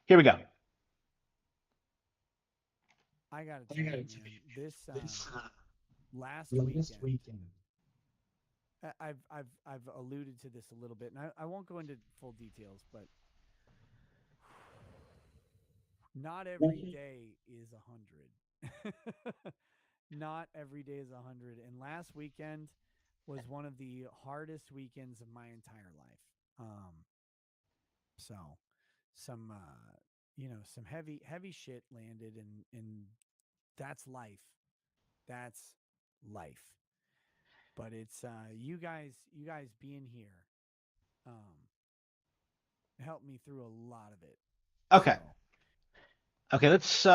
Here we go. I gotta tell you, man, this last weekend. I've alluded to this a little bit, and I won't go into full details, but not every day is 100. Not every day is 100. And last weekend was one of the hardest weekends of my entire life. So some some heavy shit landed, and that's life. That's life. But it's you guys being here um helped me through a lot of it. Okay. So Okay, let's hang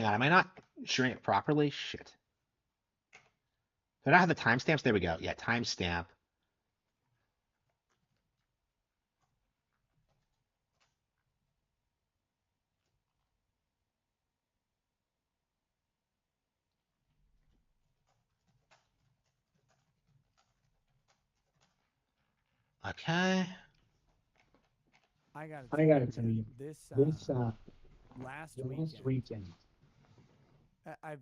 on. Am I not sharing it properly? Shit. Do I not have the timestamps? There we go. Yeah, timestamp. Okay. I gotta tell you, man, this last weekend. I've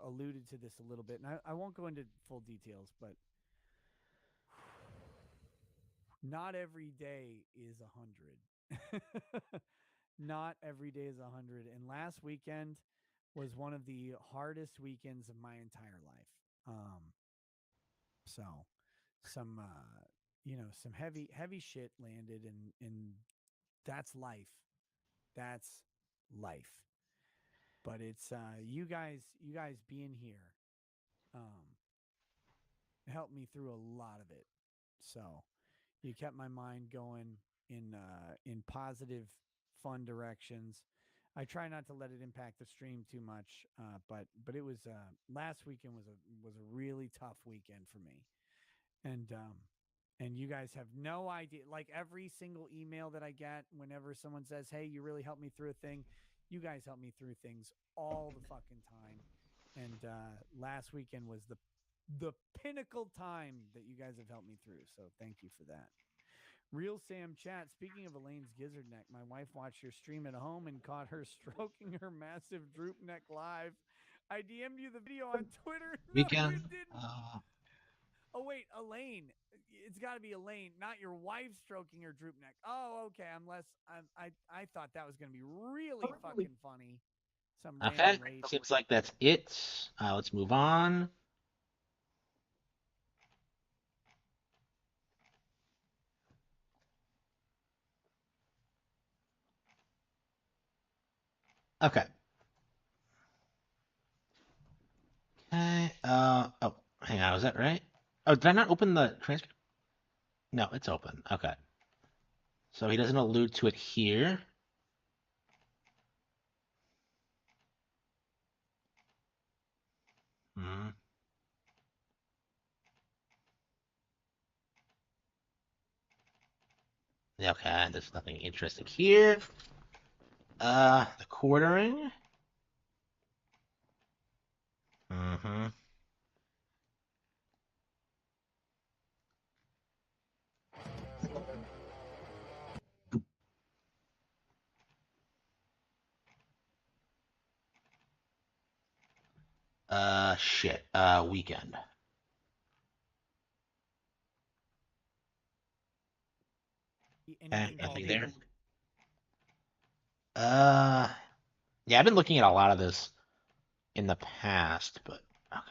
alluded to this a little bit, and I won't go into full details, but not every day is 100. Not every day is 100. And last weekend was one of the hardest weekends of my entire life. So some some heavy shit landed, and that's life. That's life. But it's you guys being here um helped me through a lot of it. So you kept my mind going in positive, fun directions. I try not to let it impact the stream too much, but it was last weekend was a really tough weekend for me, and you guys have no idea. Like every single email that I get, whenever someone says, "Hey, you really helped me through a thing," you guys help me through things all the fucking time. And last weekend was the pinnacle time that you guys have helped me through. So thank you for that. Real Sam chat. Speaking of Elaine's gizzard neck, my wife watched her stream at home and caught her stroking her massive droop neck live. I DM'd you the video on Twitter. No, you Weekend. didn't. Oh wait, Elaine. It's got to be Elaine, not your wife stroking her droop neck. Oh, okay. I thought that was gonna be really fucking funny. Some Okay, random lady. seems like that's it. Let's move on. Okay. Okay. Oh, hang on. Was that right? Oh, did I not open the transcript? No, it's open. Okay. So he doesn't allude to it here. Hmm. Yeah, okay, there's nothing interesting here. The quartering. Mm-hmm. Shit. Weekend. Anything Nothing called there. Yeah, I've been looking at a lot of this in the past, but okay.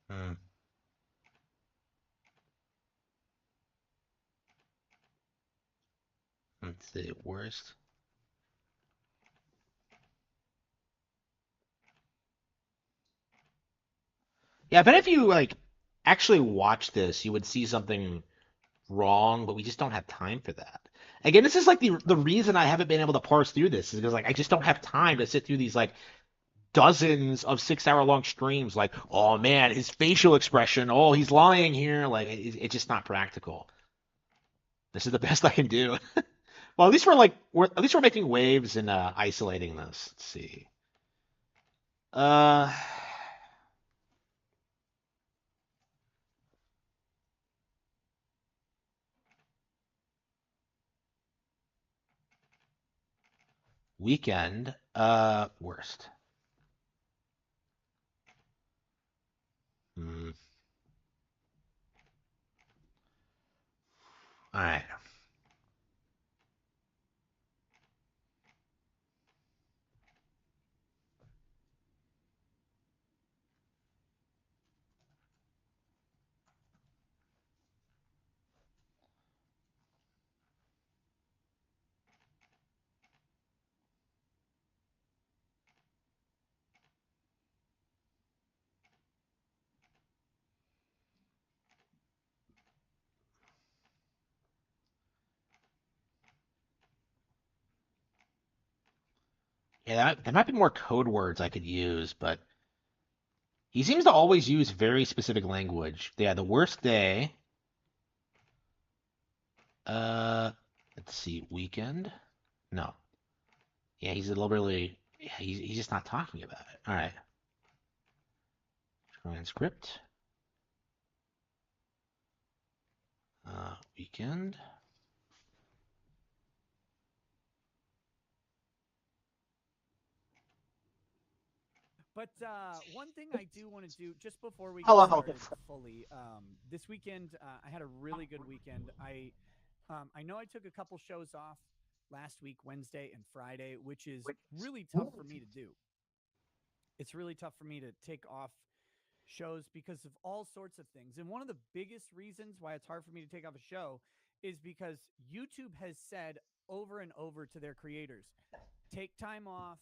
Hmm. Let's see. Worst. Yeah, I bet if you like actually watch this, you would see something wrong, but we just don't have time for that. Again, this is like the reason I haven't been able to parse through this is because like I just don't have time to sit through these like dozens of 6 hour long streams. Like, oh man, his facial expression. Oh, he's lying here. Like, it's just not practical. This is the best I can do. Well, at least we're making waves and isolating this. Let's see. Uh, weekend. Worst. Hmm. All right. Yeah, there might be more code words I could use, but he seems to always use very specific language. Yeah, the worst day. Uh, let's see, weekend. No. Yeah, he's deliberately. Yeah, he's just not talking about it. All right. Transcript. Weekend. But one thing I do want to do just before we get Hello. started fully, this weekend I had a really good weekend. I know I took a couple shows off last week, Wednesday and Friday, which is really tough for me to do. It's really tough for me to take off shows because of all sorts of things. And one of the biggest reasons why it's hard for me to take off a show is because YouTube has said over and over to their creators, take time off,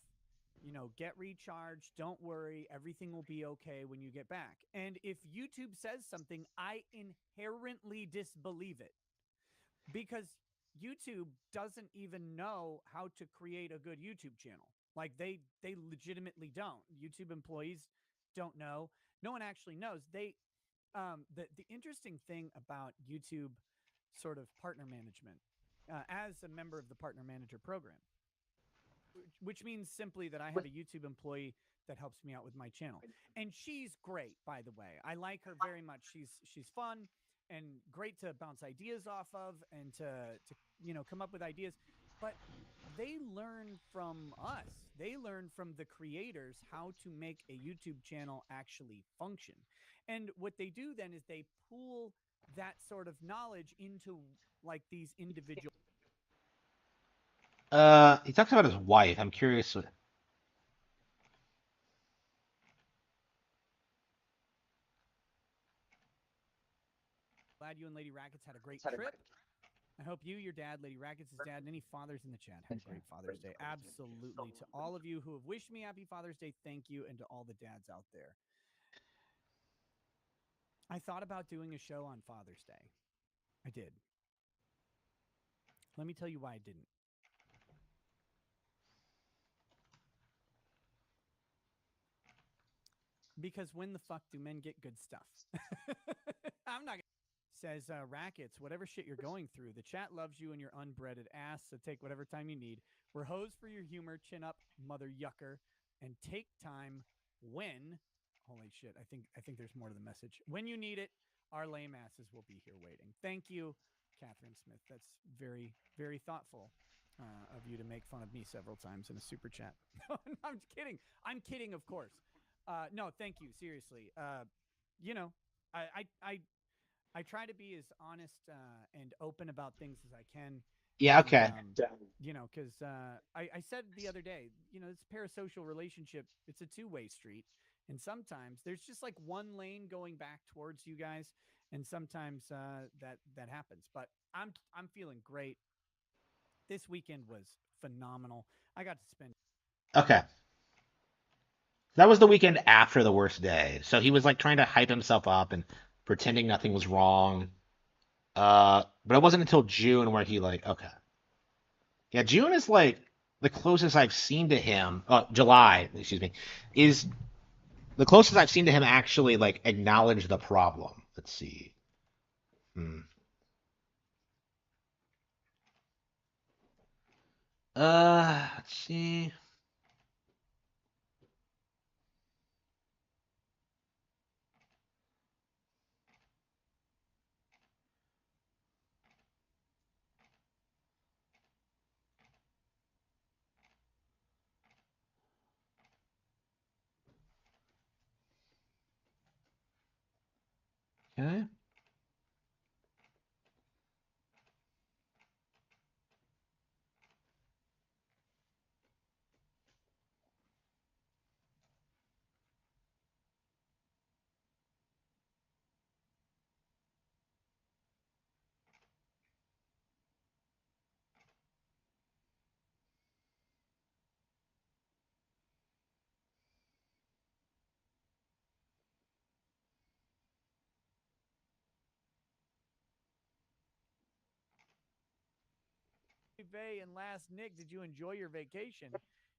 get recharged. Don't worry. Everything will be okay when you get back. And if YouTube says something, I inherently disbelieve it because YouTube doesn't even know how to create a good YouTube channel. Like they legitimately don't. YouTube employees don't know. No one actually knows. The interesting thing about YouTube sort of partner management as a member of the partner manager program which means simply that I have a YouTube employee that helps me out with my channel. And she's great, by the way. I like her very much. She's fun and great to bounce ideas off of and to come up with ideas. But they learn from us. They learn from the creators how to make a YouTube channel actually function. And what they do then is they pool that sort of knowledge into like these individual. He talks about his wife. I'm curious. Glad you and Lady Rackets had a great trip. I hope you, your dad, Lady Rackets' dad, and any fathers in the chat had a great Father's Day. Absolutely. To all of you who have wished me happy Father's Day, thank you. And to all the dads out there. I thought about doing a show on Father's Day. I did. Let me tell you why I didn't. Because when the fuck do men get good stuff? I'm not. Says Rackets, whatever shit you're going through, the chat loves you and your unbreaded ass, so take whatever time you need. We're hosed for your humor, chin up, mother yucker, and take time when. Holy shit! I think there's more to the message. When you need it, our lame asses will be here waiting. Thank you, Catherine Smith. That's very very thoughtful of you to make fun of me several times in a super chat. I'm kidding. I'm kidding, of course. No, thank you. Seriously. I try to be as honest and open about things as I can. Yeah, And, okay. because I said the other day, this parasocial relationship, it's a two-way street. And sometimes there's just like one lane going back towards you guys. And sometimes that happens. But I'm feeling great. This weekend was phenomenal. I got to spend. Okay. That was the weekend after the worst day. So he was like trying to hype himself up and pretending nothing was wrong. But it wasn't until June where he like, okay. Yeah, June is like the closest I've seen to him. July, excuse me, is the closest I've seen to him actually like acknowledge the problem. Let's see. Hmm. Let's see. Okay. Vey and last Nick, did you enjoy your vacation?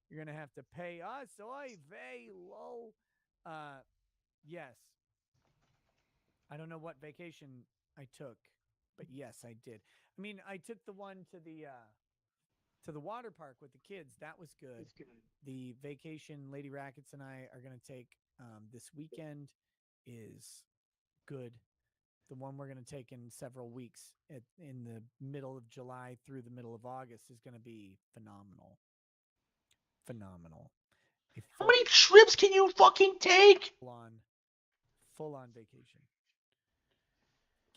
You're gonna have to pay us. Oy vey, lol. Yes. I don't know what vacation I took, but yes, I did. I mean, I took the one to the water park with the kids. That was good. The vacation Lady Rackets and I are gonna take this weekend is good. The one we're going to take in several weeks in the middle of July through the middle of August is going to be phenomenal. Phenomenal. How many trips can you fucking take? Full on vacation.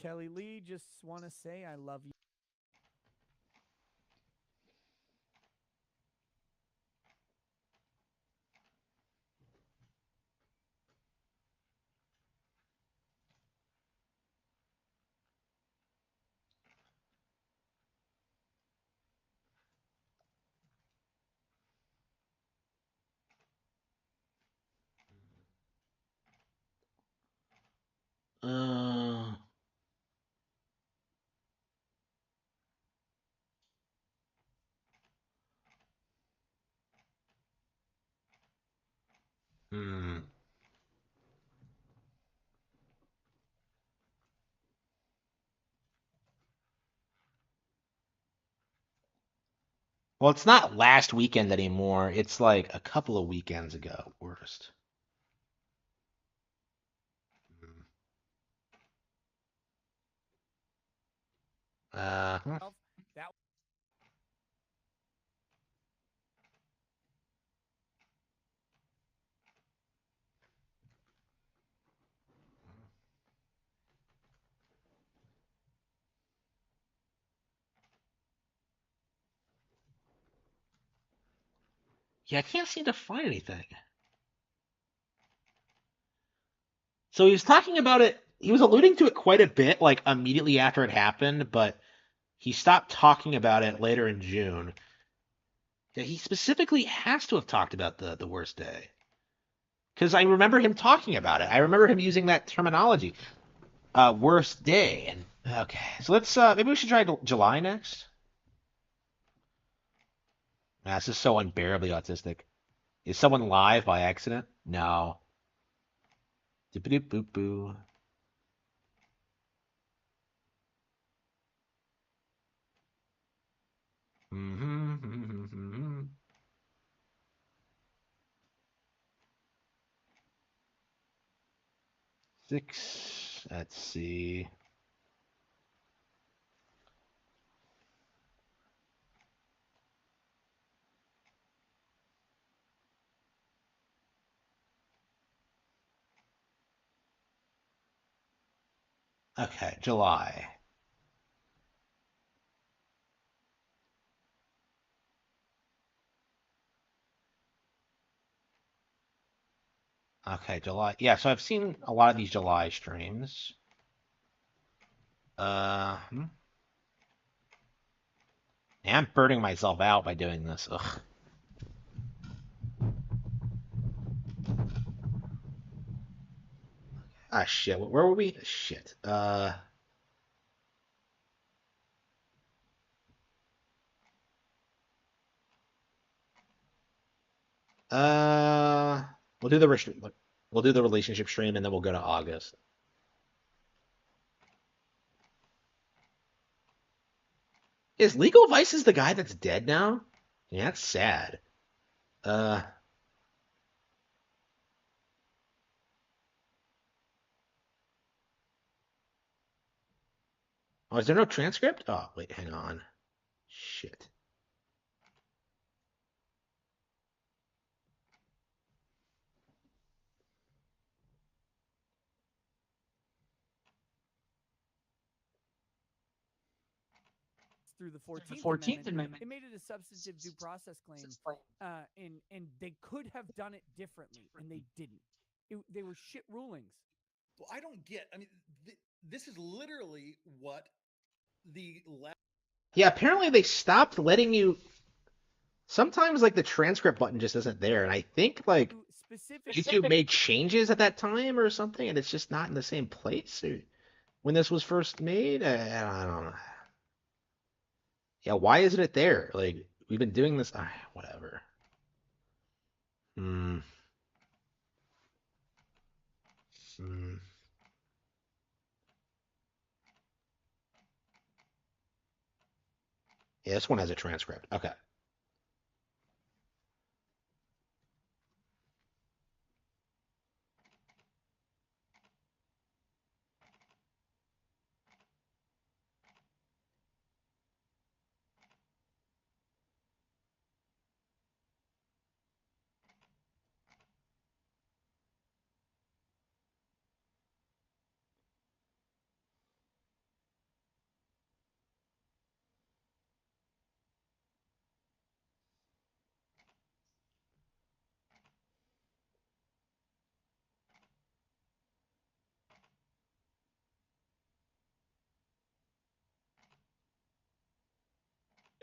Kelly Lee, just want to say I love you. Uh, Well, it's not last weekend anymore. It's like a couple of weekends ago. Worst. Hmm. That Yeah, I can't seem to find anything. So he was talking about it. He was alluding to it quite a bit, like immediately after it happened, but he stopped talking about it later in June. Yeah, he specifically has to have talked about the worst day. Because I remember him talking about it. I remember him using that terminology. Worst day. And okay, so let's maybe we should try July next. This is so unbearably autistic. Is someone live by accident? No. Doop boop boo. Mm-hmm. 6. Let's see. Okay, July. Okay, July. Yeah, so I've seen a lot of these July streams. Yeah, I'm burning myself out by doing this. Ugh. Ah, shit. Where were we? Shit. Uh, we'll do the we'll do the relationship stream and then we'll go to August. Is Legal Vices the guy that's dead now? Yeah, that's sad. Uh, oh, is there no transcript? Oh, wait, hang on. Shit. through the 14th Amendment, they made it a substantive due process claim, and they could have done it differently, and they didn't. They were shit rulings. Well, I don't get. I mean, this is literally what the left. Yeah, apparently they stopped letting you. Sometimes like the transcript button just isn't there, and I think like YouTube made changes at that time or something, and it's just not in the same place when this was first made. I don't know. Yeah, why isn't it there? Like we've been doing this. Whatever. Hmm. Hmm. Yeah, this one has a transcript. Okay.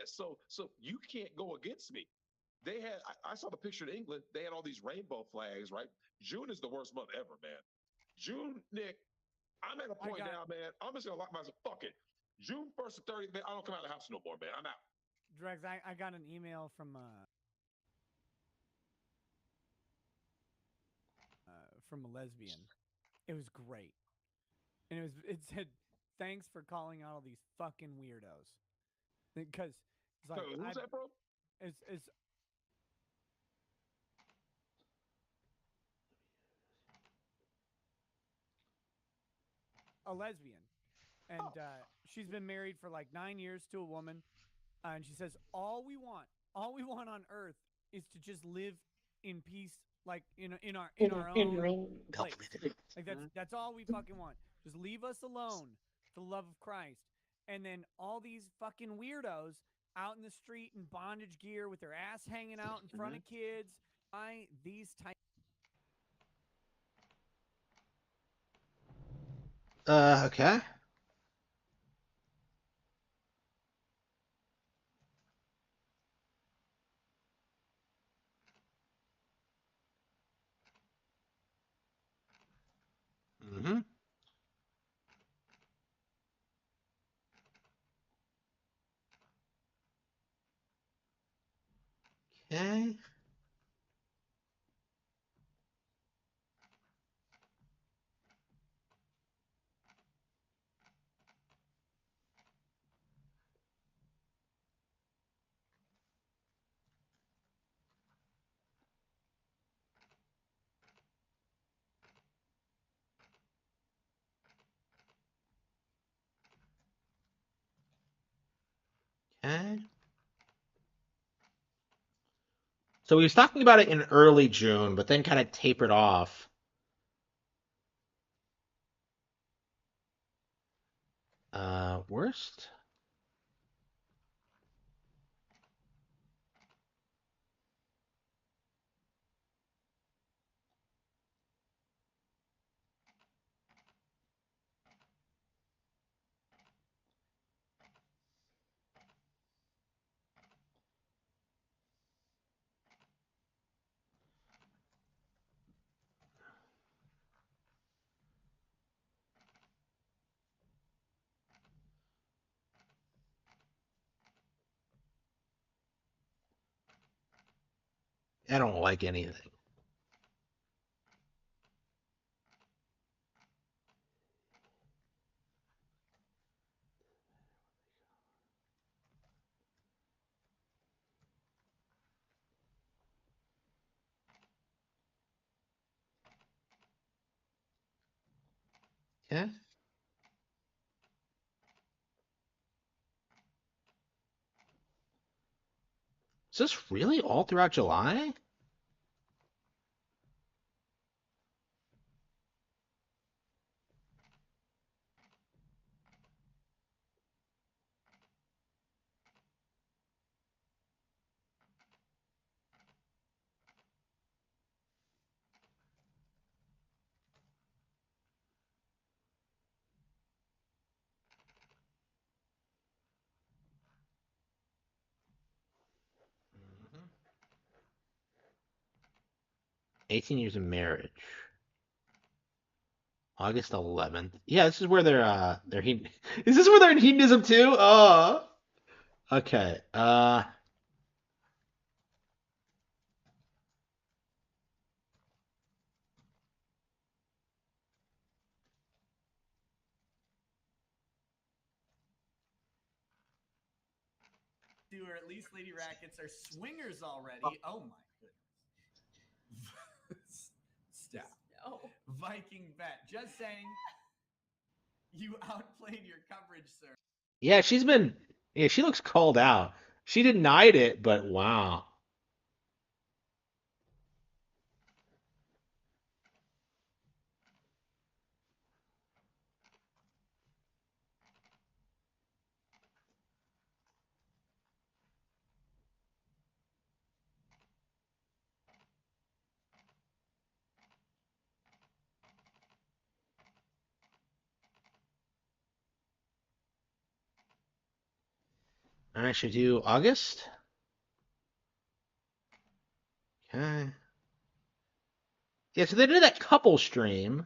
So you can't go against me. They had I saw the picture in England. They had all these rainbow flags, right? June is the worst month ever, man. June, Nick, I'm at a point now, man. I'm just gonna lock myself. Fuck it. June 1st to 30th, man. I don't come out of the house no more, man. I'm out. Dregs, I got an email from a lesbian. It was great, and it said, "Thanks for calling out all these fucking weirdos." Because it's like, who's that, bro? is a lesbian, and she's been married for like 9 years to a woman, and she says all we want on earth is to just live in peace, like in our own place. Like that's all we fucking want. Just leave us alone for the love of Christ. And then all these fucking weirdos out in the street in bondage gear with their ass hanging out in front of kids. These type. Okay. Mm-hmm. Okay. Okay. So he was talking about it in early June, but then kind of tapered off. Worst? I don't like anything. Okay. Is this really all throughout July? Mhm. 18 years of marriage. August 11th. Yeah, this is where they're Is this where they're in hedonism too? Oh. Okay. Or at least Lady Rackets are swingers already. Oh my goodness. Stop. No. Viking bet. Just saying. You outplayed your coverage, sir. Yeah, she looks called out. She denied it, but wow. All right, should we do August? Okay. Yeah, so they did that couple stream,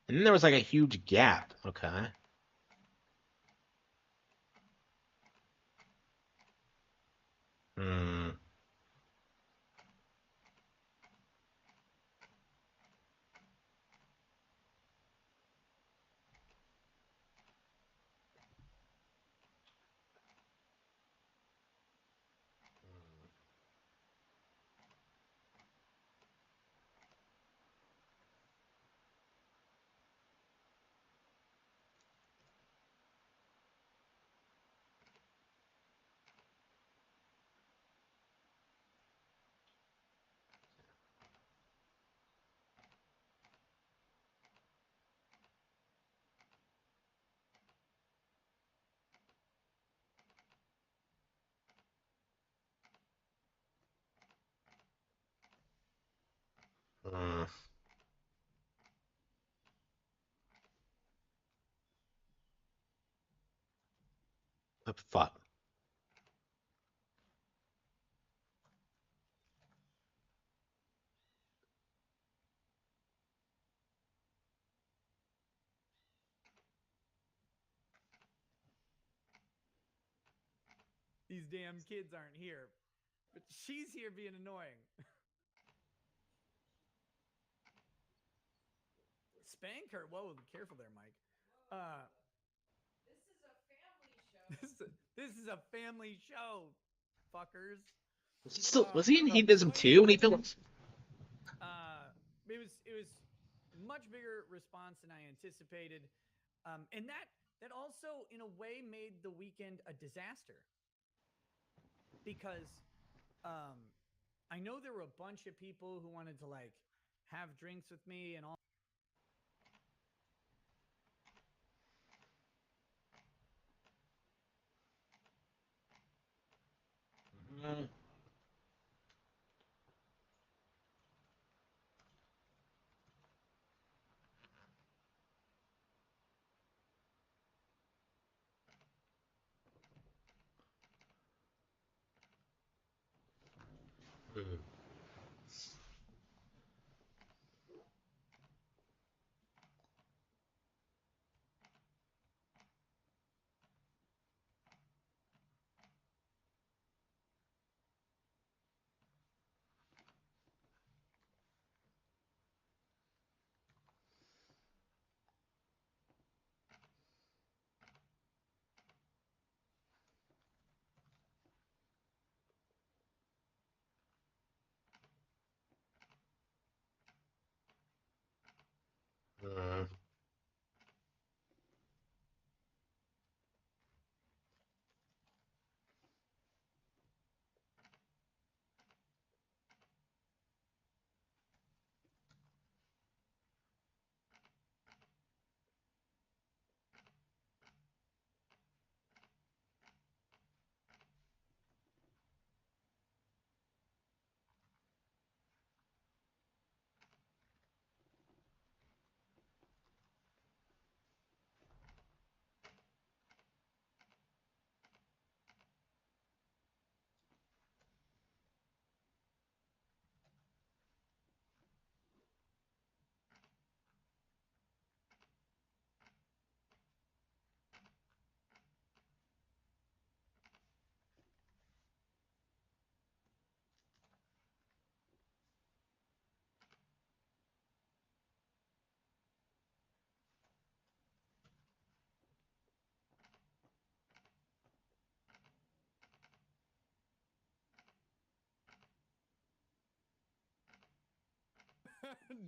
and then there was like a huge gap. Okay. Hmm. The fuck. These damn kids aren't here, but she's here being annoying. Spank her. Whoa, careful there, Mike. This is a family show, fuckers. Was he in hedonism too when he filmed? It was much bigger response than I anticipated, and that also in a way made the weekend a disaster because I know there were a bunch of people who wanted to like have drinks with me and all.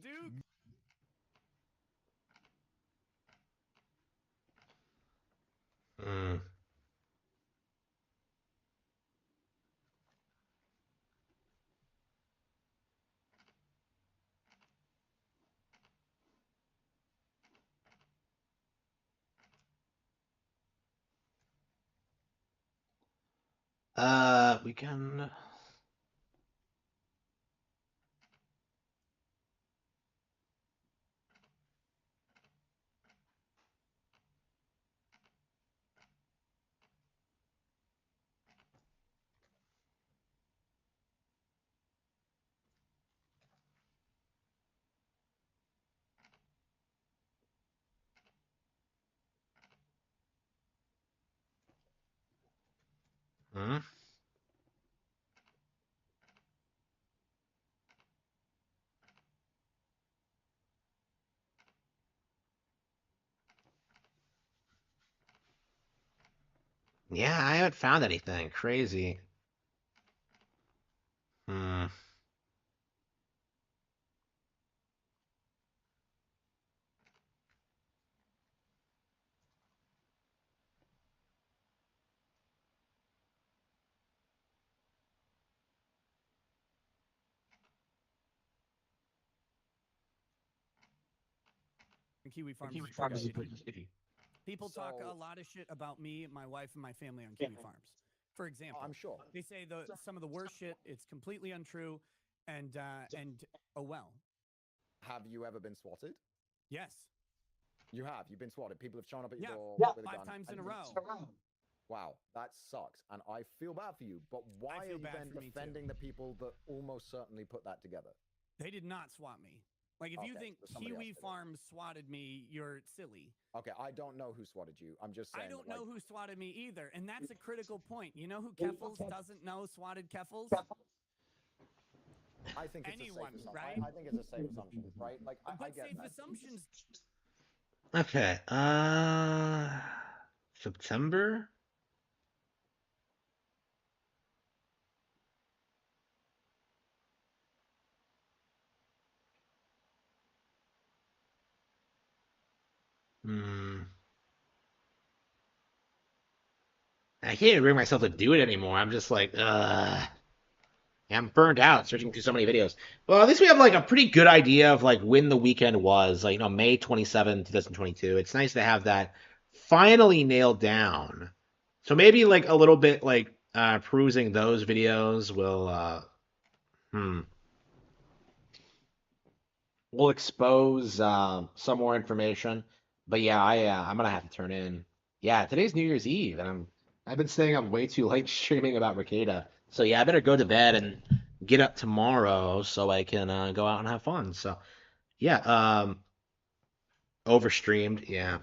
Duke. We can. Yeah, I haven't found anything crazy. Kiwi Farms is pretty shitty. People talk a lot of shit about me, my wife, and my family on Kiwi Farms. For example, I'm sure they say some of the worst shit. It's completely untrue, and oh well. Have you ever been swatted? Yes. You have. You've been swatted. People have shown up at your door. Yeah, with a 5 gun. times in a row. Wow, that sucks. And I feel bad for you. But why are feel you bad then for me, too. defending the people that almost certainly put that together? They did not swat me. Like, if you Okay, think so somebody else Kiwi did it. Farms swatted me, you're silly. Okay, I don't know who swatted you. I'm just saying. I don't that, know like, who swatted me either, and that's a critical point. You know who Keffels doesn't know swatted Keffels? I think it's Anyone, a safe assumption. right? I think it's a safe assumption, right? Like, I But get safe that. assumptions. Okay. September? I can't even bring myself to do it anymore. I'm just like, I'm burned out searching through so many videos. Well, at least we have like a pretty good idea of like when the weekend was, like, May 27, 2022. It's nice to have that finally nailed down. So maybe like a little bit like perusing those videos will expose some more information. But yeah, I'm gonna have to turn in. Yeah, today's New Year's Eve, and I've been staying up way too late streaming about Rekieta. So yeah, I better go to bed and get up tomorrow so I can go out and have fun. So yeah, overstreamed, yeah,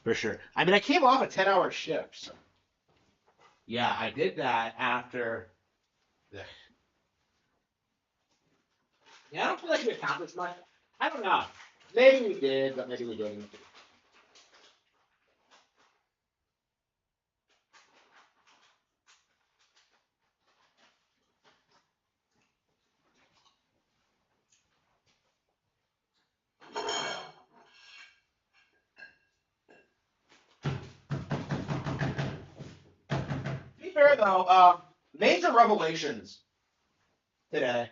for sure. I mean, I came off a 10-hour shift. So yeah, I did that after. Yeah, I don't feel like we accomplished much. I don't know. Maybe we did, but maybe we didn't. To be fair though, major revelations today.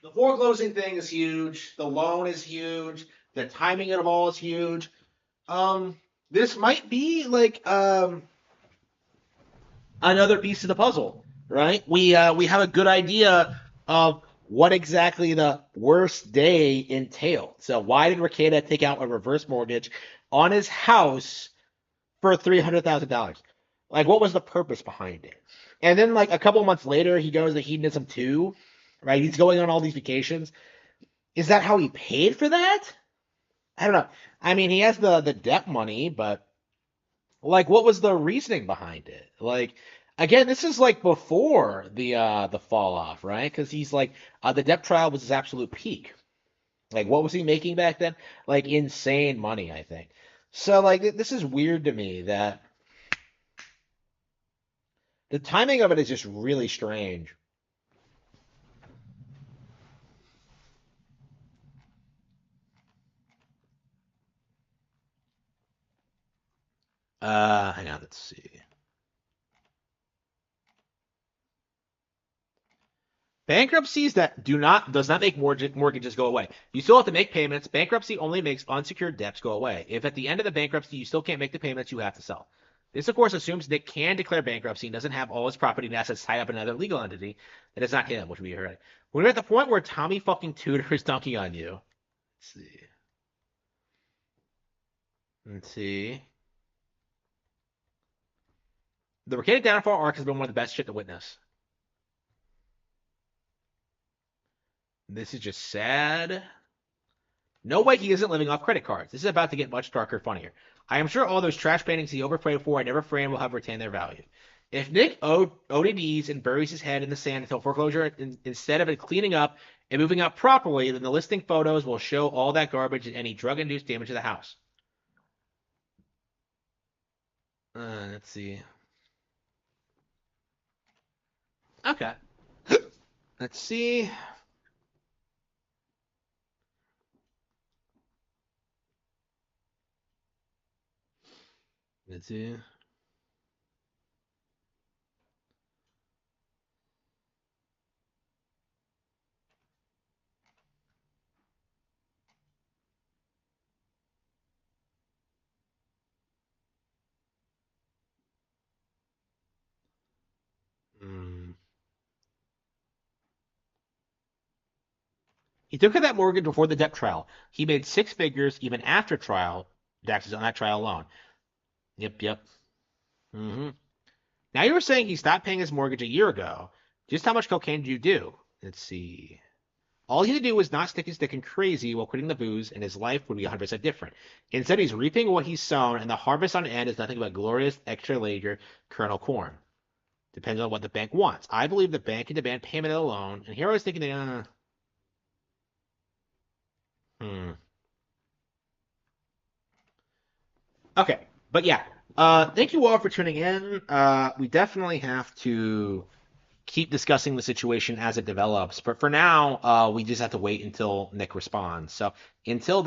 The foreclosing thing is huge. The loan is huge. The timing of it all is huge. This might be like another piece of the puzzle, right? We have a good idea of what exactly the worst day entailed. So why did Rekieta take out a reverse mortgage on his house for $300,000? Like, what was the purpose behind it? And then, like, a couple months later, he goes to hedonism too, right? He's going on all these vacations. Is that how he paid for that? I don't know. I mean, he has the debt money, but like, what was the reasoning behind it? Like, again, this is like before the fall off, right? Because he's like, the debt trial was his absolute peak. Like, what was he making back then? Like, insane money, I think. So, like, this is weird to me that the timing of it is just really strange. Hang on, let's see. Bankruptcies that does not make mortgages go away. You still have to make payments. Bankruptcy only makes unsecured debts go away. If at the end of the bankruptcy you still can't make the payments, you have to sell. This, of course, assumes Nick can declare bankruptcy and doesn't have all his property and assets tied up in another legal entity that is not him, which we heard. We're at the point where Tommy fucking Tudor is dunking on you. Let's see. Let's see. The Rekieta downfall arc has been one of the best shit to witness. This is just sad. No way he isn't living off credit cards. This is about to get much darker, funnier. I am sure all those trash paintings he overprayed for and never framed will have retained their value. If Nick ODDs and buries his head in the sand until foreclosure, instead of it cleaning up and moving out properly, then the listing photos will show all that garbage and any drug-induced damage to the house. Let's see. Okay. Let's see. Let's see. He took out that mortgage before the debt trial. He made six figures even after trial, Dax is on that trial alone. Yep. Mm-hmm. Now you were saying he stopped paying his mortgage a year ago. Just how much cocaine did you do? Let's see. All he had to do was not stick his dick in crazy while quitting the booze, and his life would be 100% different. Instead, he's reaping what he's sown, and the harvest on end is nothing but glorious extra lager kernel corn. Depends on what the bank wants. I believe the bank can demand payment of the loan, and here I was thinking, Okay, but yeah. Thank you all for tuning in. We definitely have to keep discussing the situation as it develops. But for now, we just have to wait until Nick responds. So until then.